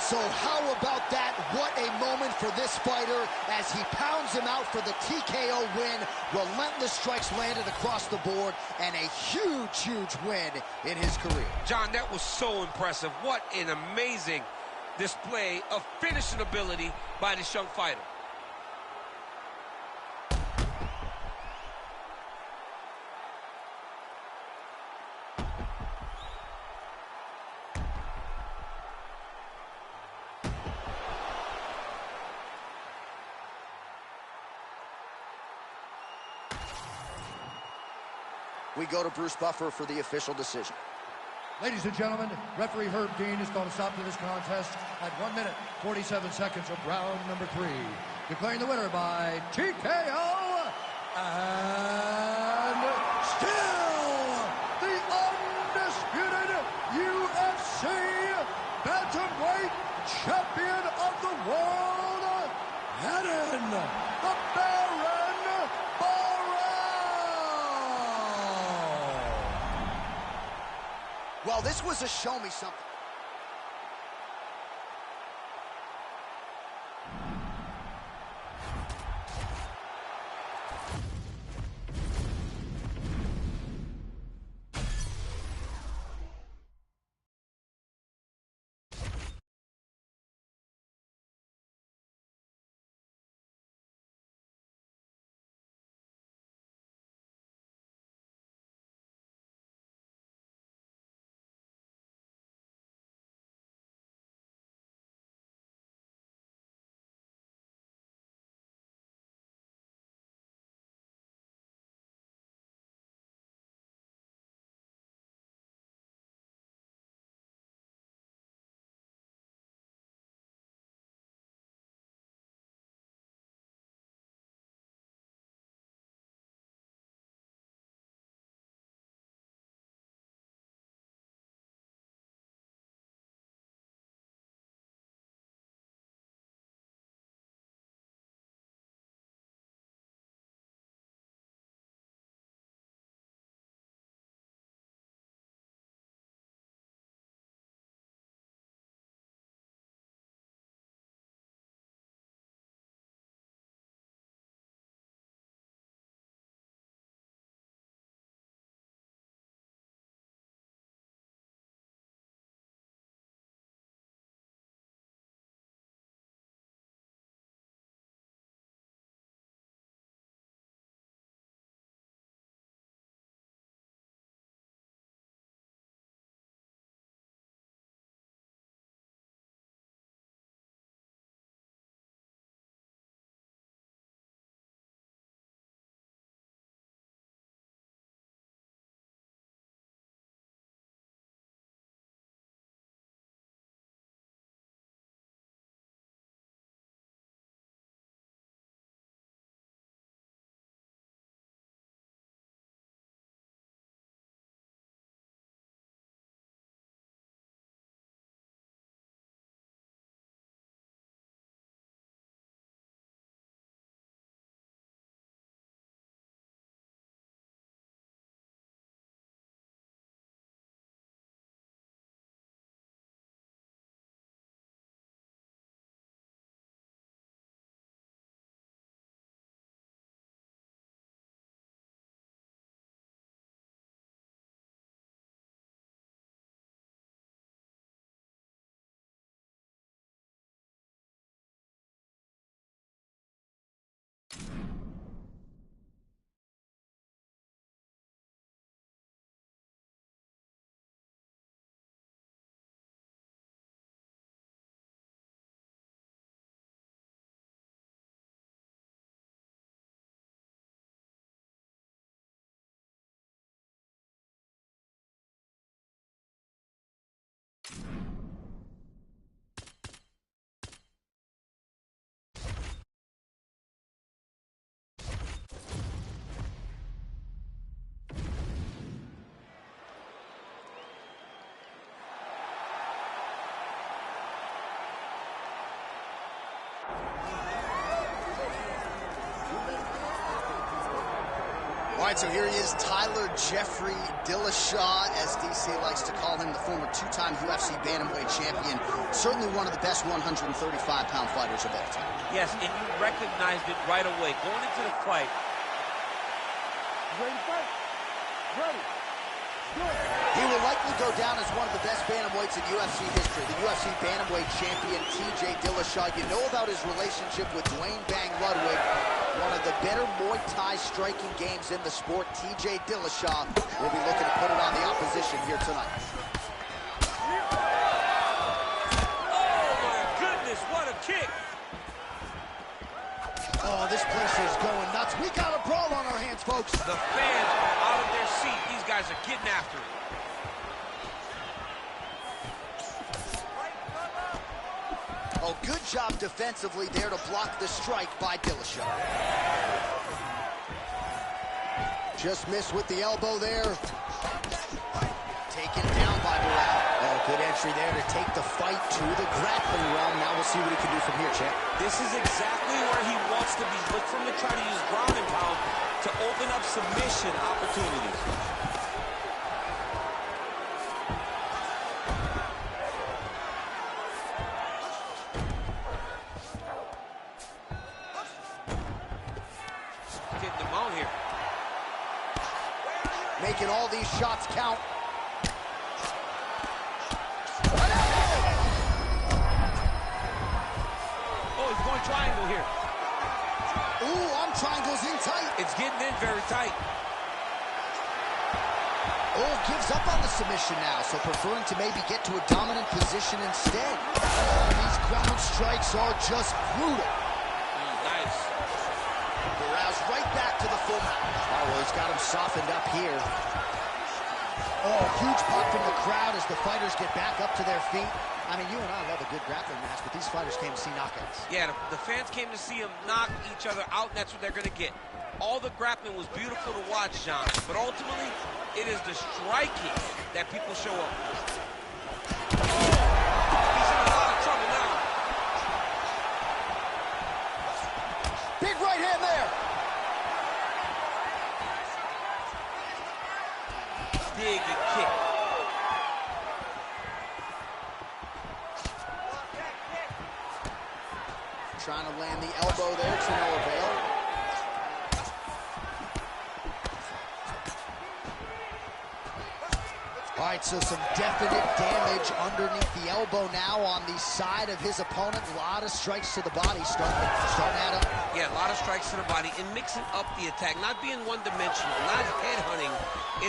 So how about that? What a moment for this fighter as he pounds him out for the TKO win. Relentless strikes landed across the board, and a huge, huge win in his career. John, that was so impressive. What an amazing display of finishing ability by this young fighter. We go to Bruce Buffer for the official decision. Ladies and gentlemen, referee Herb Dean has called a stop to this contest at 1 minute, 47 seconds of round number 3. Declaring the winner by TKO, and still the undisputed UFC bantamweight champion of the world, Hidden, the Baron. Well, this was a show me something. All right, so here he is, Tyler Jeffrey Dillashaw, as DC likes to call him, the former two-time UFC bantamweight champion. Certainly one of the best 135-pound fighters of all time. Yes, and you recognized it right away. Going into the fight. Ready to fight? Ready. Good. He will likely go down as one of the best bantamweights in UFC history. The UFC bantamweight champion, TJ Dillashaw. You know about his relationship with Dwayne Bang Ludwig, one of the better Muay Thai striking games in the sport. TJ Dillashaw will be looking to put it on the opposition here tonight. Oh, my goodness, what a kick. Oh, this place is going nuts. We got a brawl on our hands, folks. The fans are out of their seat. These guys are getting after it. Oh, good job defensively there to block the strike by Dillashaw. Just missed with the elbow there. Taken down by Burrell. Oh, good entry there to take the fight to the grappling realm. Now we'll see what he can do from here, champ. This is exactly where he wants to be. Look for him to try to use ground and pound to open up submission opportunities. Getting them out here. Making all these shots count. Oh, he's going triangle here. Ooh, arm triangles in tight. It's getting in very tight. Oh, gives up on the submission now, so preferring to maybe get to a dominant position instead. Oh, these ground strikes are just brutal. Nice. Burrell's right back to the full mount. Oh, well, he's got him softened up here. Oh, huge pop from the crowd as the fighters get back up to their feet. I mean, you and I love a good grappling match, but these fighters came to see knockouts. Yeah, the fans came to see them knock each other out, and that's what they're going to get. All the grappling was beautiful to watch, John, but ultimately, it is the striking that people show up. He's in a lot of trouble now. Big right hand there. Dig and kick. Trying to land the elbow there to no avail. All right, so some definite damage underneath the elbow now on the side of his opponent. A lot of strikes to the body starting at him. Yeah, a lot of strikes to the body and mixing up the attack, not being one-dimensional, not headhunting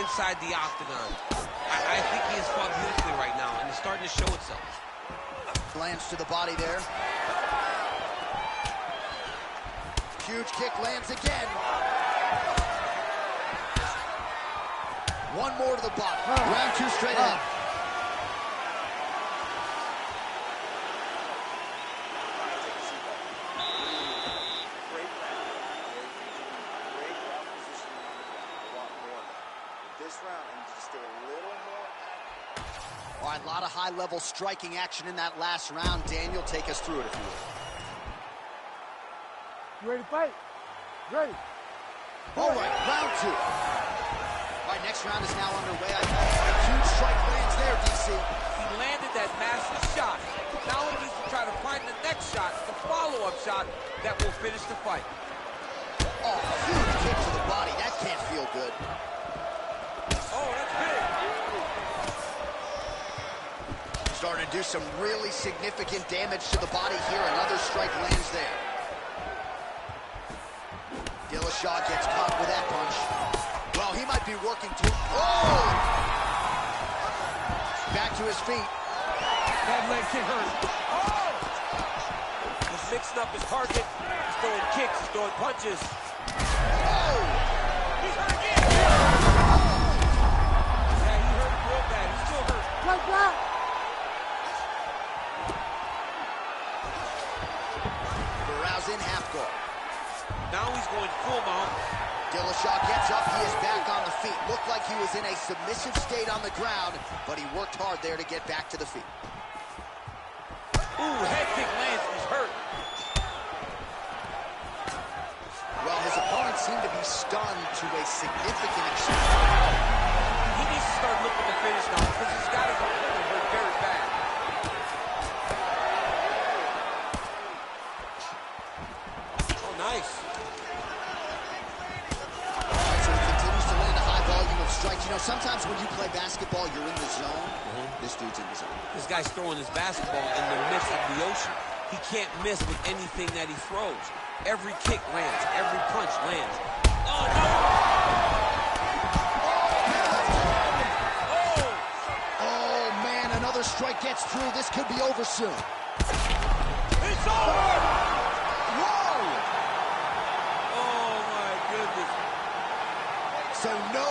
inside the octagon. I think he has fought beautifully right now, and it's starting to show itself. Lands to the body there. Huge kick lands again. One more to the body. Round two straight ahead. Great ground position. A lot more. This round, I need to stay a little more active. All right, a lot of high-level striking action in that last round. Daniel, take us through it if you will. You ready to fight? Ready. All right, round two. All right, next round is now underway. A huge strike lands there, DC. He landed that massive shot. Now he needs to try to find the next shot, the follow-up shot that will finish the fight. Oh, huge kick to the body. That can't feel good. Oh, that's big. Starting to do some really significant damage to the body here. Another strike lands there. Dillashaw gets caught with that punch. Well, he might be working to... Oh! Back to his feet. That leg kick hurt. Oh! He's mixing up his target. He's throwing kicks. He's throwing punches. Oh! He's hurt again. Yeah, he hurt real bad. He's still hurt. Right back. Burrell's in half guard. Now he's going full mount. Dillashaw gets up. He is back on the feet. Looked like he was in a submissive state on the ground, but he worked hard there to get back to the feet. Ooh, head kick lands. He's hurt. Well, his opponent seem to be stunned to a significant extent. He needs to start looking to finish now because he's got his opponent hurt very bad. Oh, nice. So he continues to land a high volume of strikes. You know, sometimes when you play basketball, you're in the zone. This dude's in the zone. This guy's throwing his basketball in the midst of the ocean. He can't miss with anything that he throws. Every kick lands. Every punch lands. Oh, no! Oh, man, another strike gets through. This could be over soon. It's over! Whoa! Oh, my goodness. So no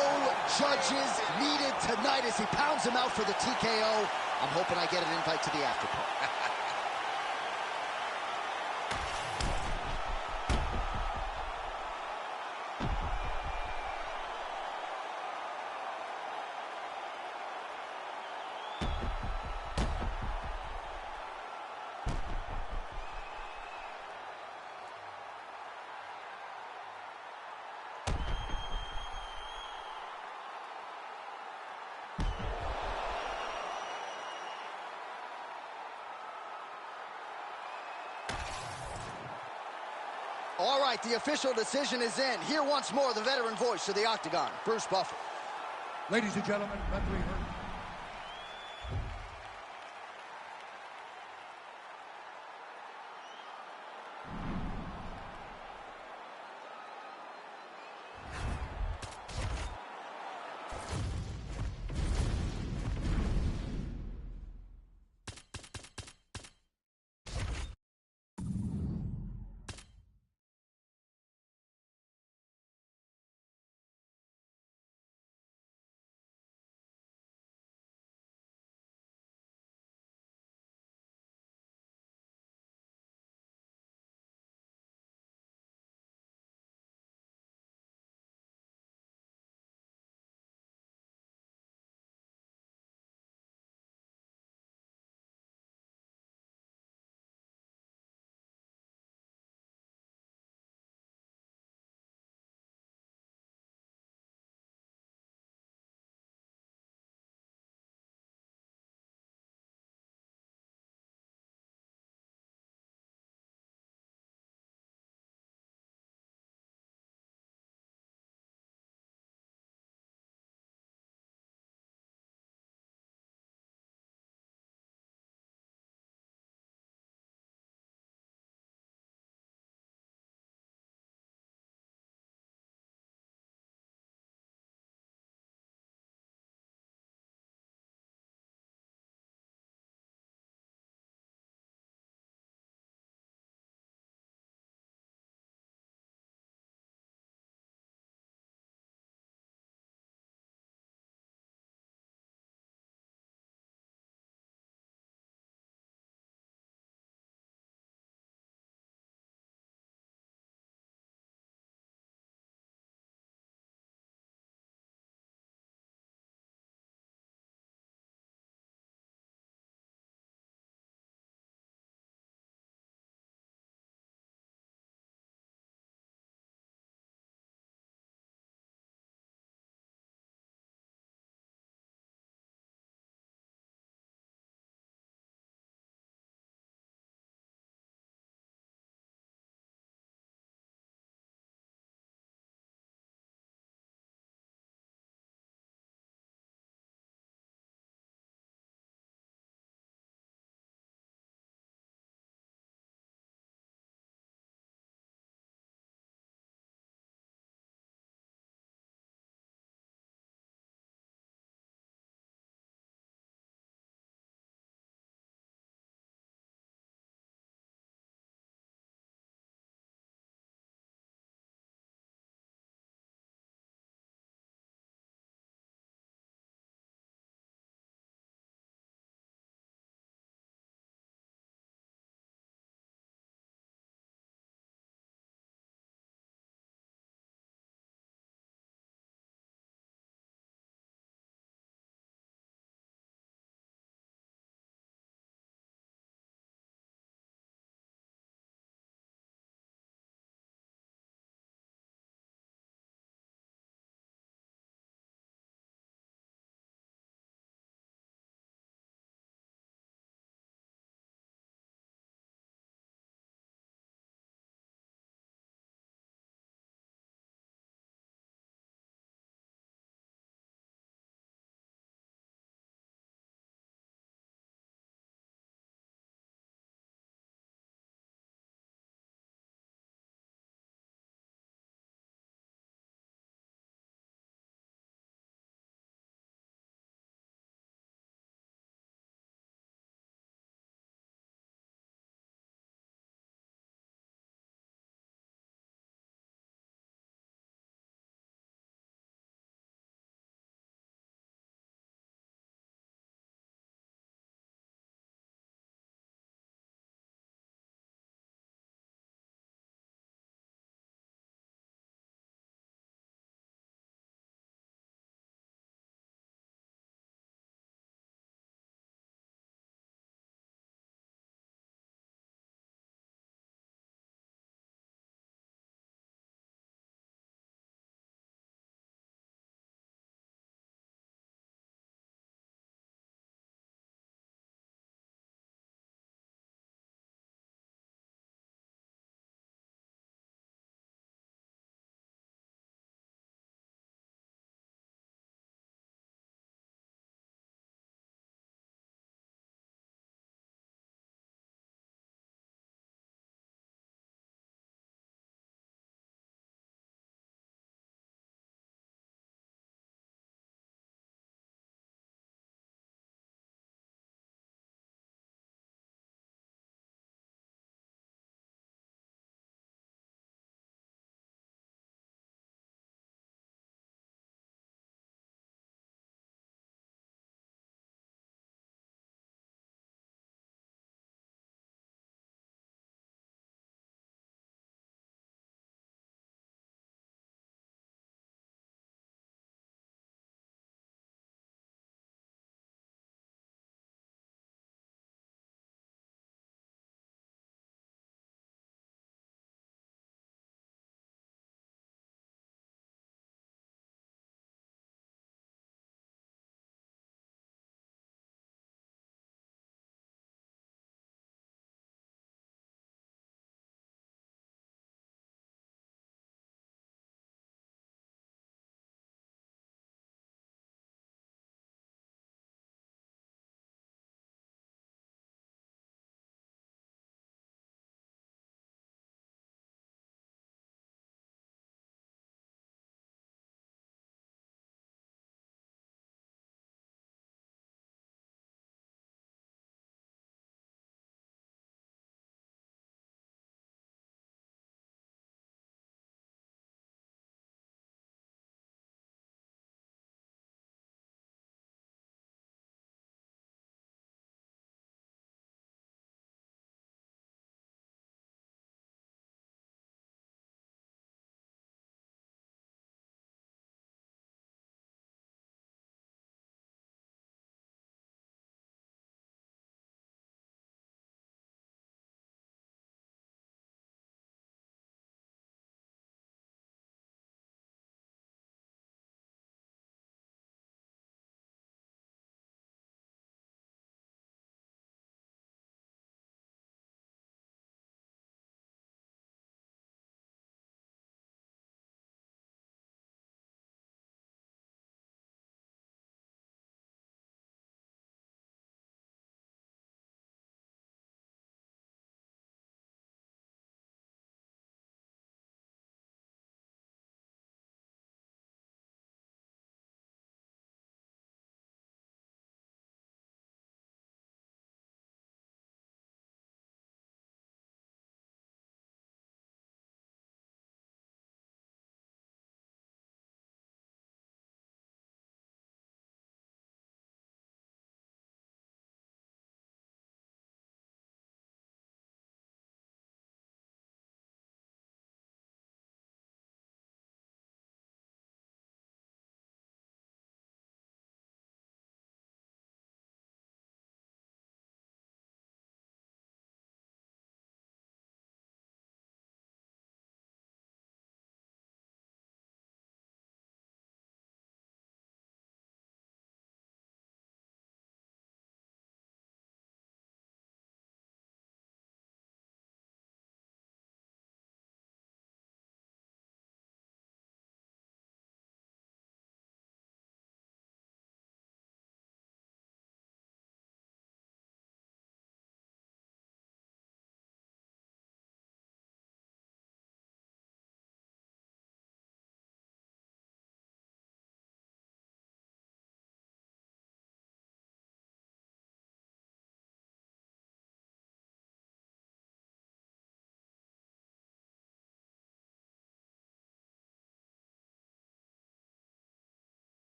judges needed tonight as he pounds him out for the TKO. I'm hoping I get an invite to the after party. All right, the official decision is in. Here once more, the veteran voice of the Octagon, Bruce Buffer. Ladies and gentlemen, referee Hurt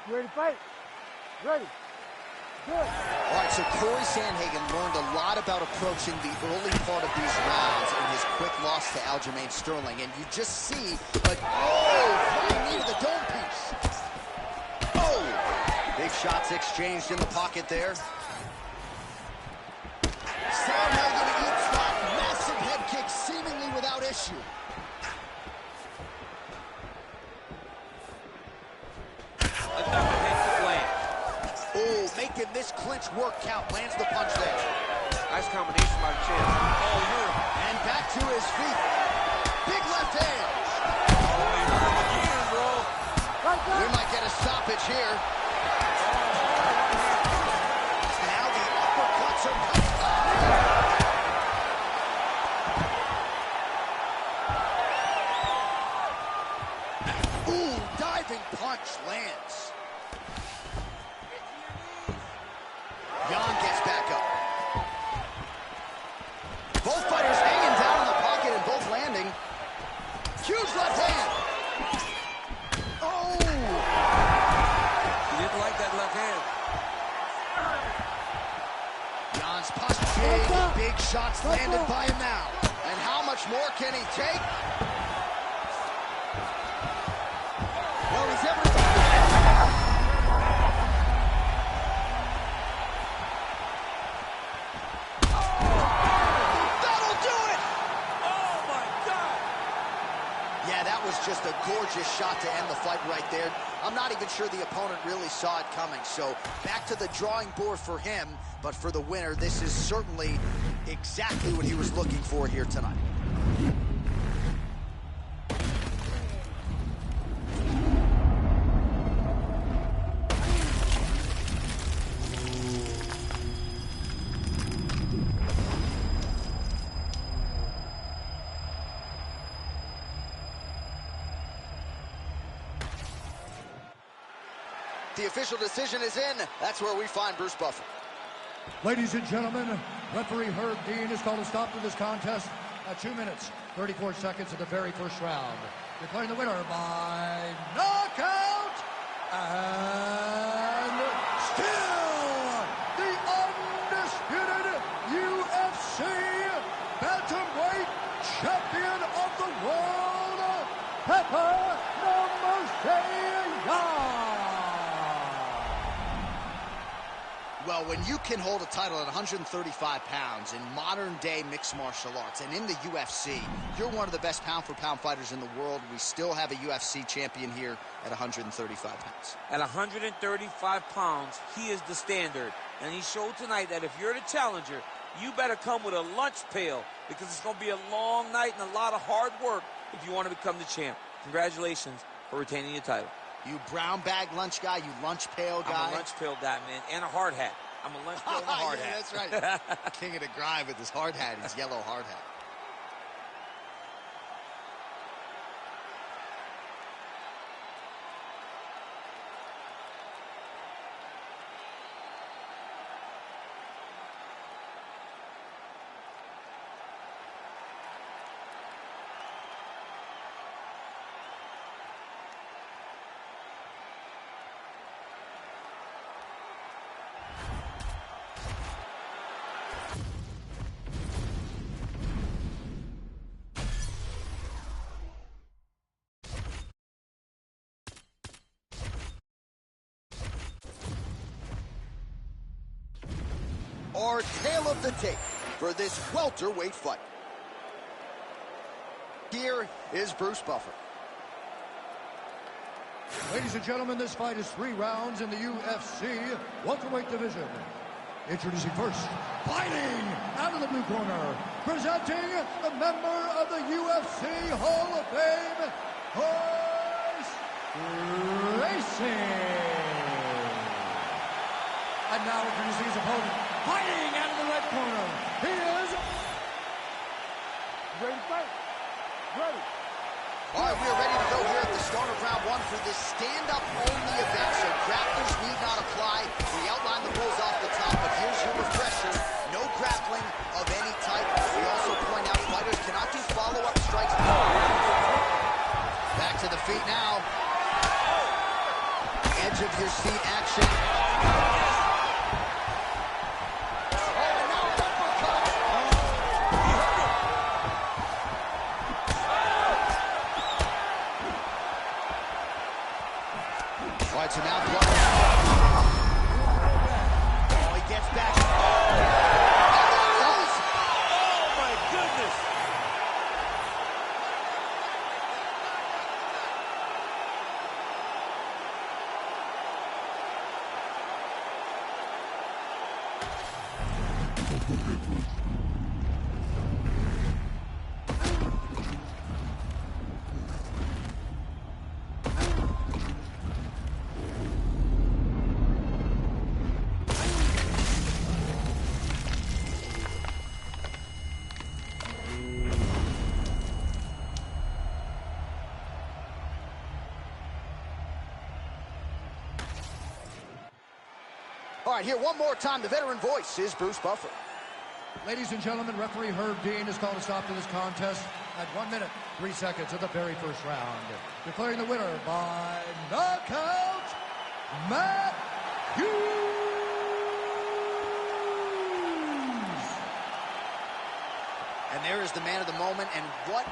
You ready to fight? Ready. Good. All right, so Corey Sandhagen learned a lot about approaching the early part of these rounds in his quick loss to Aljamain Sterling. And you just see, flying knee to the dome piece. Oh! Big shots exchanged in the pocket there. Sandhagen eats that massive head kick seemingly without issue. Another head kick land. Oh, making this clinch work count. Lands the punch there. Nice combination by the champ. Oh, yeah. And back to his feet. Big left hand. Oh, he hurt him again, bro. We might get a stoppage here. Now the uppercuts are coming. Ooh, diving punch lands. Jan gets back up. Both fighters hanging down in the pocket and both landing. Huge left hand. Oh! He didn't like that left hand. Jan's punch, big shots landed by him now. And how much more can he take? Well, he's everything. Just a gorgeous shot to end the fight right there. I'm not even sure the opponent really saw it coming. So back to the drawing board for him. But for the winner, this is certainly exactly what he was looking for here tonight. The official decision is in. That's where we find Bruce Buffer. Ladies and gentlemen, referee Herb Dean has called a stop to this contest at 2 minutes, 34 seconds of the very first round. Declaring the winner by knockout and still the undisputed UFC bantamweight champion of the world, Pepper Namaste. Well, when you can hold a title at 135 pounds in modern-day mixed martial arts and in the UFC, you're one of the best pound-for-pound fighters in the world. We still have a UFC champion here at 135 pounds. At 135 pounds, he is the standard. And he showed tonight that if you're the challenger, you better come with a lunch pail because it's going to be a long night and a lot of hard work if you want to become the champ. Congratulations for retaining your title. You brown bag lunch guy, you lunch pail guy. I'm a lunch pail guy, man, and a hard hat. I'm a lunch pail and a hard hat. That's right. King of the grind with his hard hat, his yellow hard hat. Our tale of the tape for this welterweight fight. Here is Bruce Buffer. Ladies and gentlemen, this fight is 3 rounds in the UFC welterweight division. Introducing first, fighting out of the blue corner, presenting the member of the UFC Hall of Fame, horse racing. And now introducing his opponent, fighting out of the red corner, he is... Ready to fight? Ready. All right, we are ready to go here at the start of round 1 for this stand-up only event, so grapplers need not apply. We outlined the rules off the top, but here's your refresher. No grappling of any type. We also point out fighters cannot do follow-up strikes. Back to the feet now. And edge of your seat action. All right, so now blood. Oh, he gets back. Oh, my goodness. All right, here one more time. The veteran voice is Bruce Buffer. Ladies and gentlemen, referee Herb Dean has called a stop to this contest at 1 minute, 3 seconds of the very first round. Declaring the winner by knockout, Matt Hughes. And there is the man of the moment, and what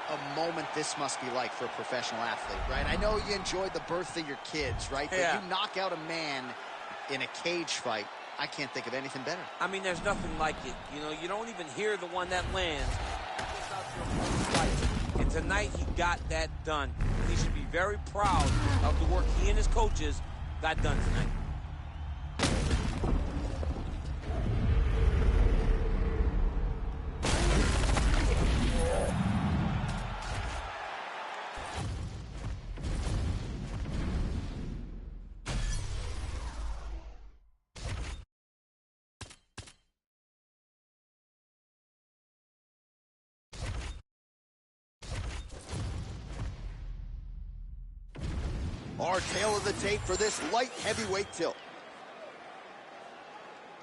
a moment this must be like for a professional athlete, right? I know you enjoyed the birth of your kids, right? Yeah. But you knock out a man in a cage fight, I can't think of anything better. I mean, there's nothing like it. You know, you don't even hear the one that lands. And tonight, he got that done. And he should be very proud of the work he and his coaches got done tonight. Our tail of the tape for this light heavyweight tilt.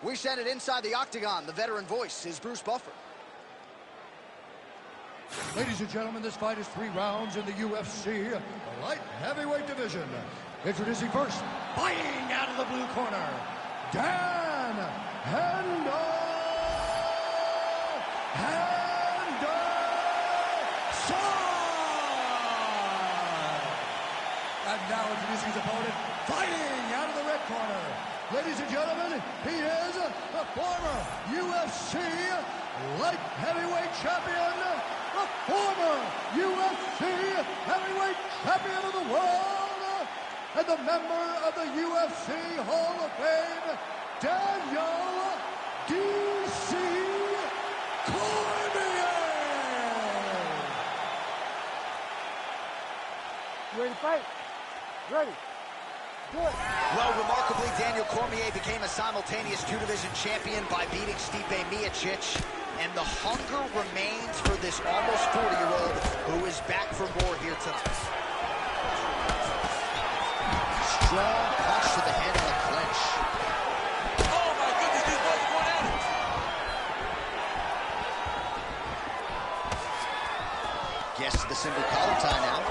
We send it inside the octagon. The veteran voice is Bruce Buffer. Ladies and gentlemen, this fight is 3 rounds in the UFC, the light heavyweight division. Introducing first, fighting out of the blue corner, Dan Henderson. And now introducing his opponent, fighting out of the red corner. Ladies and gentlemen, he is the former UFC light heavyweight champion, the former UFC heavyweight champion of the world, and the member of the UFC Hall of Fame, Daniel D.C. Cormier. You ready to fight? Ready. Do it. Well, remarkably, Daniel Cormier became a simultaneous 2-division champion by beating Stipe Miocic, and the hunger remains for this almost 40-year-old who is back for more here tonight. Strong punch to the head in the clinch. Oh, my goodness, these boys are going at it. Gets the single collar tie now.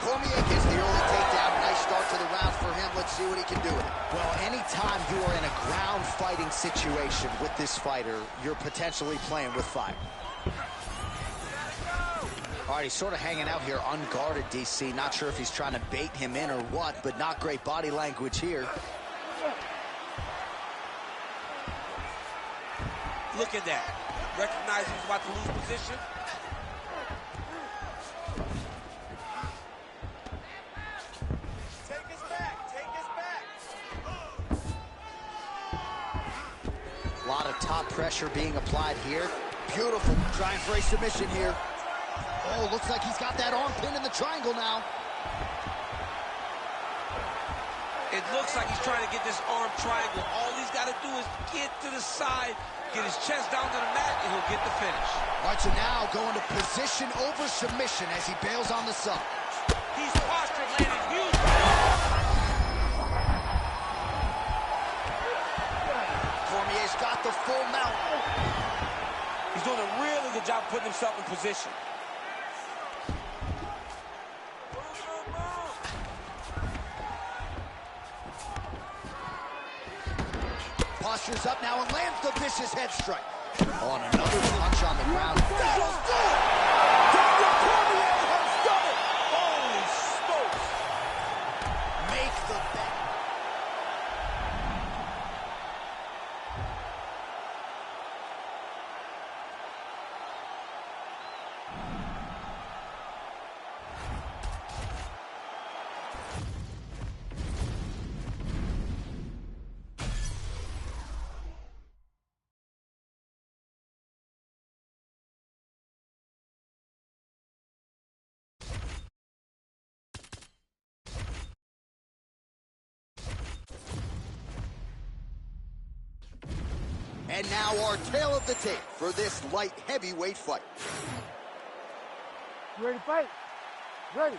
Cormier gets the early takedown. Nice start to the round for him. Let's see what he can do with it. Well, anytime you are in a ground fighting situation with this fighter, you're potentially playing with fire. All right, he's sort of hanging out here unguarded, DC. Not sure if he's trying to bait him in or what, but not great body language here. Look at that. Recognizing he's about to lose position. A lot of top pressure being applied here. Beautiful. Trying for a submission here. Oh, looks like he's got that arm pinned in the triangle now. It looks like he's trying to get this arm triangle. All he's got to do is get to the side, get his chest down to the mat, and he'll get the finish. All right, so now going to position over submission as he bails on the sub. He's postured, landing huge. Cormier's got the full mount. He's doing a really good job putting himself in position. Postures up now and lands the vicious head strike. Oh, and another punch on the ground. That'll do it! Daniel Cormier has done it! Holy smokes! Make the bet. And now our tale of the tape for this light heavyweight fight. You ready to fight? Ready.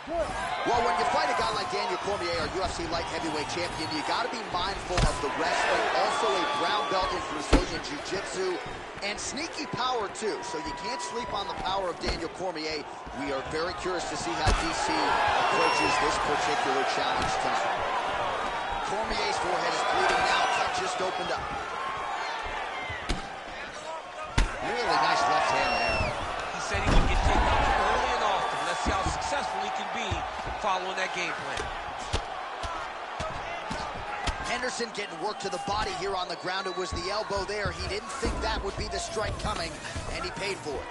Good. Well, when you fight a guy like Daniel Cormier, our UFC light heavyweight champion, you got to be mindful of the wrestling, also a brown belt in Brazilian Jiu-Jitsu, and sneaky power too. So you can't sleep on the power of Daniel Cormier. We are very curious to see how DC approaches this particular challenge tonight. Cormier's forehead is bleeding now. Cut just opened up. Really nice left hand there. He said he would get taken out early and often. Let's see how successful he can be following that game plan. Henderson getting work to the body here on the ground. It was the elbow there. He didn't think that would be the strike coming, and he paid for it.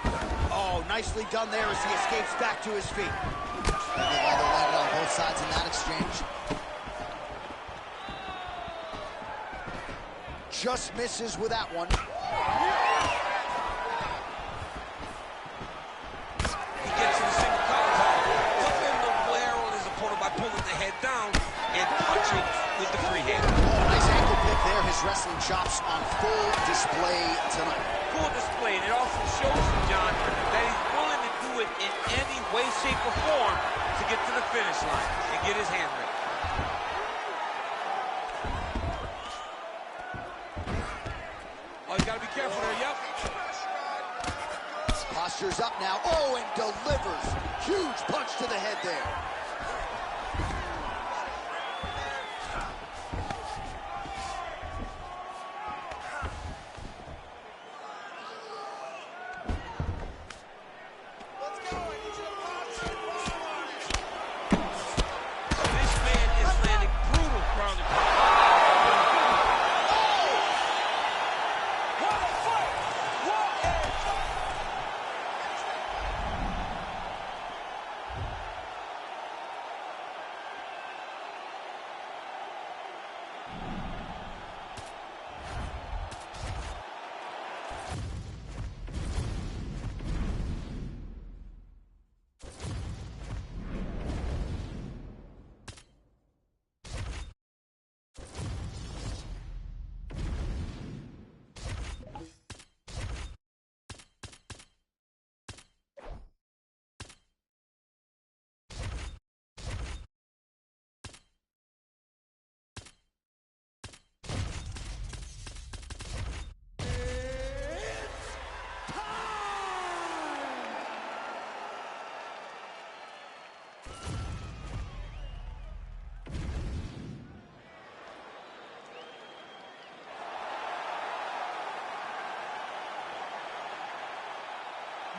Oh, nicely done there as he escapes back to his feet. Heavy leather landed on both sides in that exchange. Just misses with that one. With the free hand. Oh, nice ankle pick there. His wrestling chops on full display tonight. Full display, and it also shows you, John, that he's willing to do it in any way, shape, or form to get to the finish line and get his hand ready. Oh, you gotta be careful there, yep. Posture's up now. Oh, and delivers. Huge punch to the head there.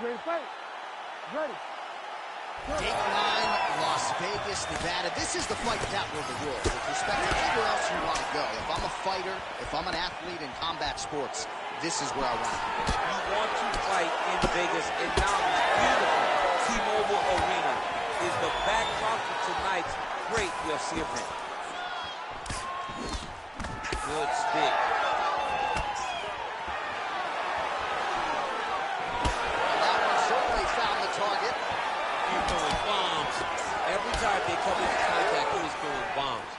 Ready to fight? Ready. Date 9, Las Vegas, Nevada. This is the fight that will the world. With respect to anywhere else you want to go. If I'm a fighter, if I'm an athlete in combat sports, this is where I want to go. You want to fight in Vegas, and now this beautiful T-Mobile Arena is the backdrop for tonight's great UFC event. Good stick. Target. He's throwing bombs. Every time they come into contact, he's throwing bombs.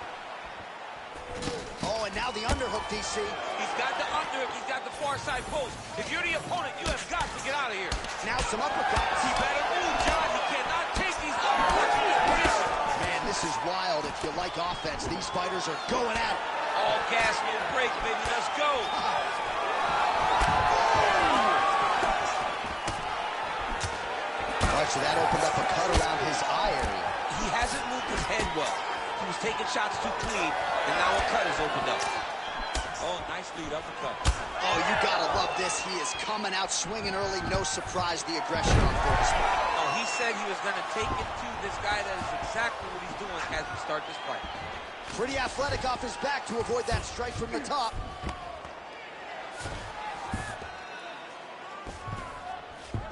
Oh, and now the underhook, DC. He's got the underhook. He's got the far side post. If you're the opponent, you have got to get out of here. Now some uppercuts. He better move, John. He cannot take these uppercuts in this position. Man, this is wild. If you like offense, these fighters are going at it. All gas, no brakes, baby. Let's go. So that opened up a cut around his eye area. He hasn't moved his head well. He was taking shots too clean, and now a cut has opened up. Oh, nice lead uppercut. Oh, you gotta love this. He is coming out swinging early. No surprise, the aggression on full display. Oh, he said he was going to take it to this guy. That is exactly what he's doing as we start this fight. Pretty athletic off his back to avoid that strike from the top.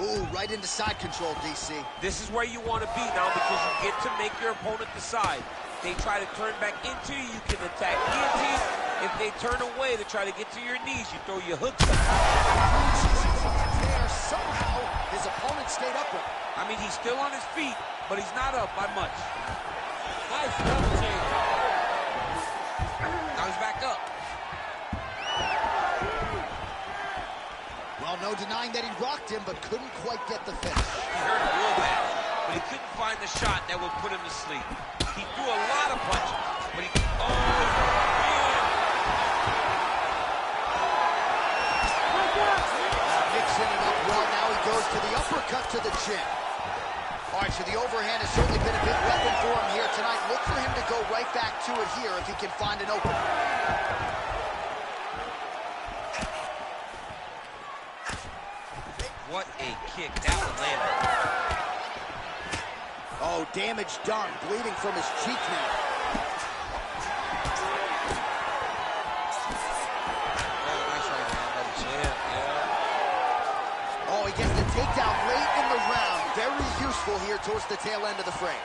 Ooh, right into side control, DC. This is where you want to be now because you get to make your opponent decide. They try to turn back into you, you can attack guillotine. If they turn away to try to get to your knees, you throw your hooks up. There, somehow, his opponent stayed upright. I mean, he's still on his feet, but he's not up by much. Nice double change. Now he's back up. Well, no denying that he rocked him, but couldn't quite get the finish. He hurt him real bad, but he couldn't find the shot that would put him to sleep. He threw a lot of punches, but he... Mixing it up well, now he goes to the uppercut to the chin. All right, so the overhand has certainly been a big weapon for him here tonight. Look for him to go right back to it here if he can find an opening. What a kick that one landed. Oh, damage done. Bleeding from his cheek now. Oh, nice right hand by the chin. Yeah. Oh, he gets the takedown late in the round. Very useful here towards the tail end of the frame.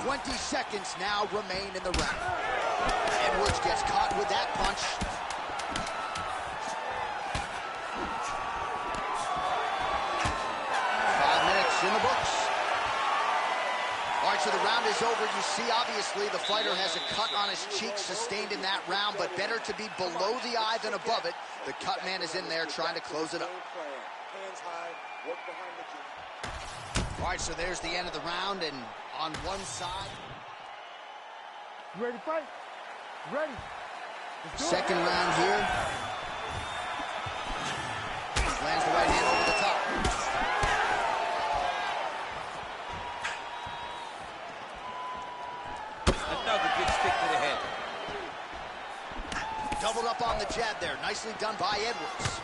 20 seconds now remain in the round. Edwards gets caught with that punch. 5 minutes in the books. All right, so the round is over. You see, obviously, the fighter has a cut on his cheek sustained in that round, but better to be below the eye than above it. The cut man is in there trying to close it up. Hands high, work behind the chin. All right, so there's the end of the round, and on one side... You ready to fight? Ready. Second round here. Lands the right hand over the top. Another good stick to the head. Doubled up on the jab there. Nicely done by Edwards.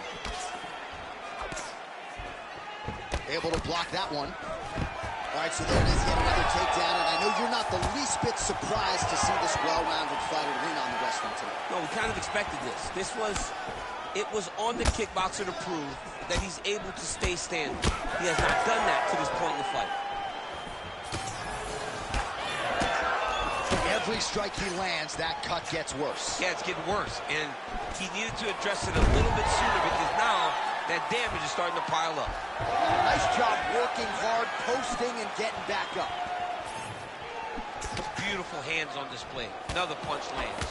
Able to block that one. All right, so there it is, yet another takedown, and I know you're not the least bit surprised to see this well-rounded fighter lean on the wrestling today. No, we kind of expected this. It was on the kickboxer to prove that he's able to stay standing. He has not done that to this point in the fight. Every strike he lands, that cut gets worse. Yeah, it's getting worse, and he needed to address it a little bit sooner because now that damage is starting to pile up. Nice job working hard, posting, and getting back up. Beautiful hands on display. Another punch lands.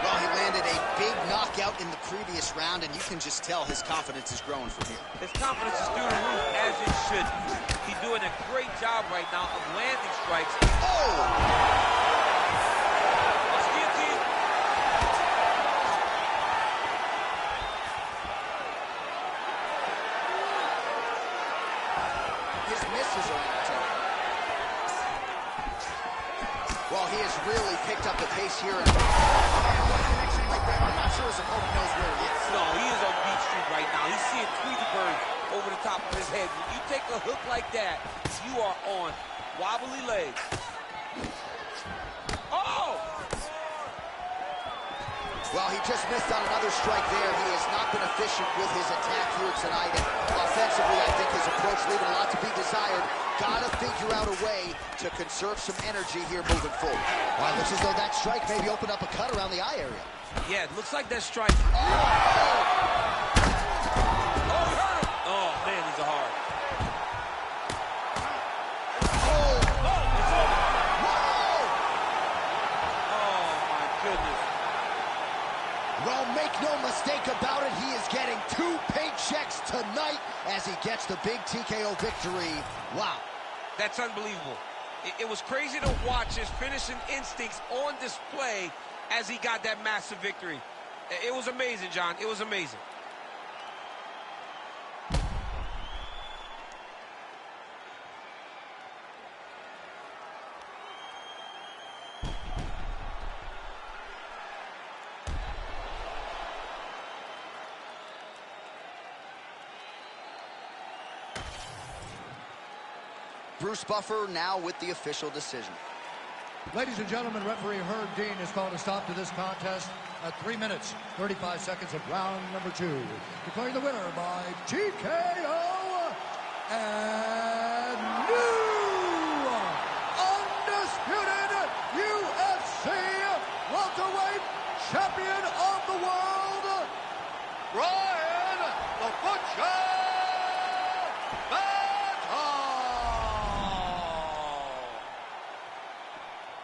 Well, he landed a big knockout in the previous round, and you can just tell his confidence is growing from here. His confidence is through the roof, as it should be. He's doing a great job right now of landing strikes. Oh! His misses are entertaining. Well, he has really picked up the pace here. And I'm not sure his opponent knows where he is. No, he is on Beach Street right now. He's seeing Tweety Bird over the top of his head. When you take a hook like that, you are on wobbly legs. Oh! Well, he just missed on another strike there. He has not been efficient with his attack here tonight. And offensively, I think his approach leaving a lot to be desired. Gotta figure out a way to conserve some energy here moving forward. Well, it looks as though that strike maybe opened up a cut around the eye area. Yeah, it looks like that strike. Oh! Oh, hurt him! Oh, man, these are hard. Oh! Oh, it's over. Whoa! Oh, my goodness. Well, make no mistake about it, he is getting 2 paychecks tonight as he gets the big TKO victory. Wow. That's unbelievable. It was crazy to watch his finishing instincts on display as he got that massive victory. It was amazing, John. It was amazing. Bruce Buffer now with the official decision. Ladies and gentlemen, referee Herb Dean has called a stop to this contest at 3 minutes, 35 seconds of round number 2. Declaring the winner by TKO and new undisputed UFC welterweight champion of the world, Brian the Butcher Battle.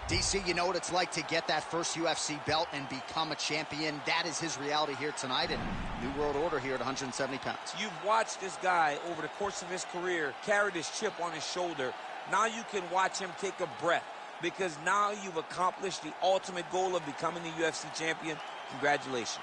DC, you know what it's like to get that first UFC belt and become a champion. That is his reality here tonight, and new world order here at 170 pounds. You've watched this guy over the course of his career carry this chip on his shoulder. Now you can watch him take a breath, because now you've accomplished the ultimate goal of becoming the UFC champion. Congratulations.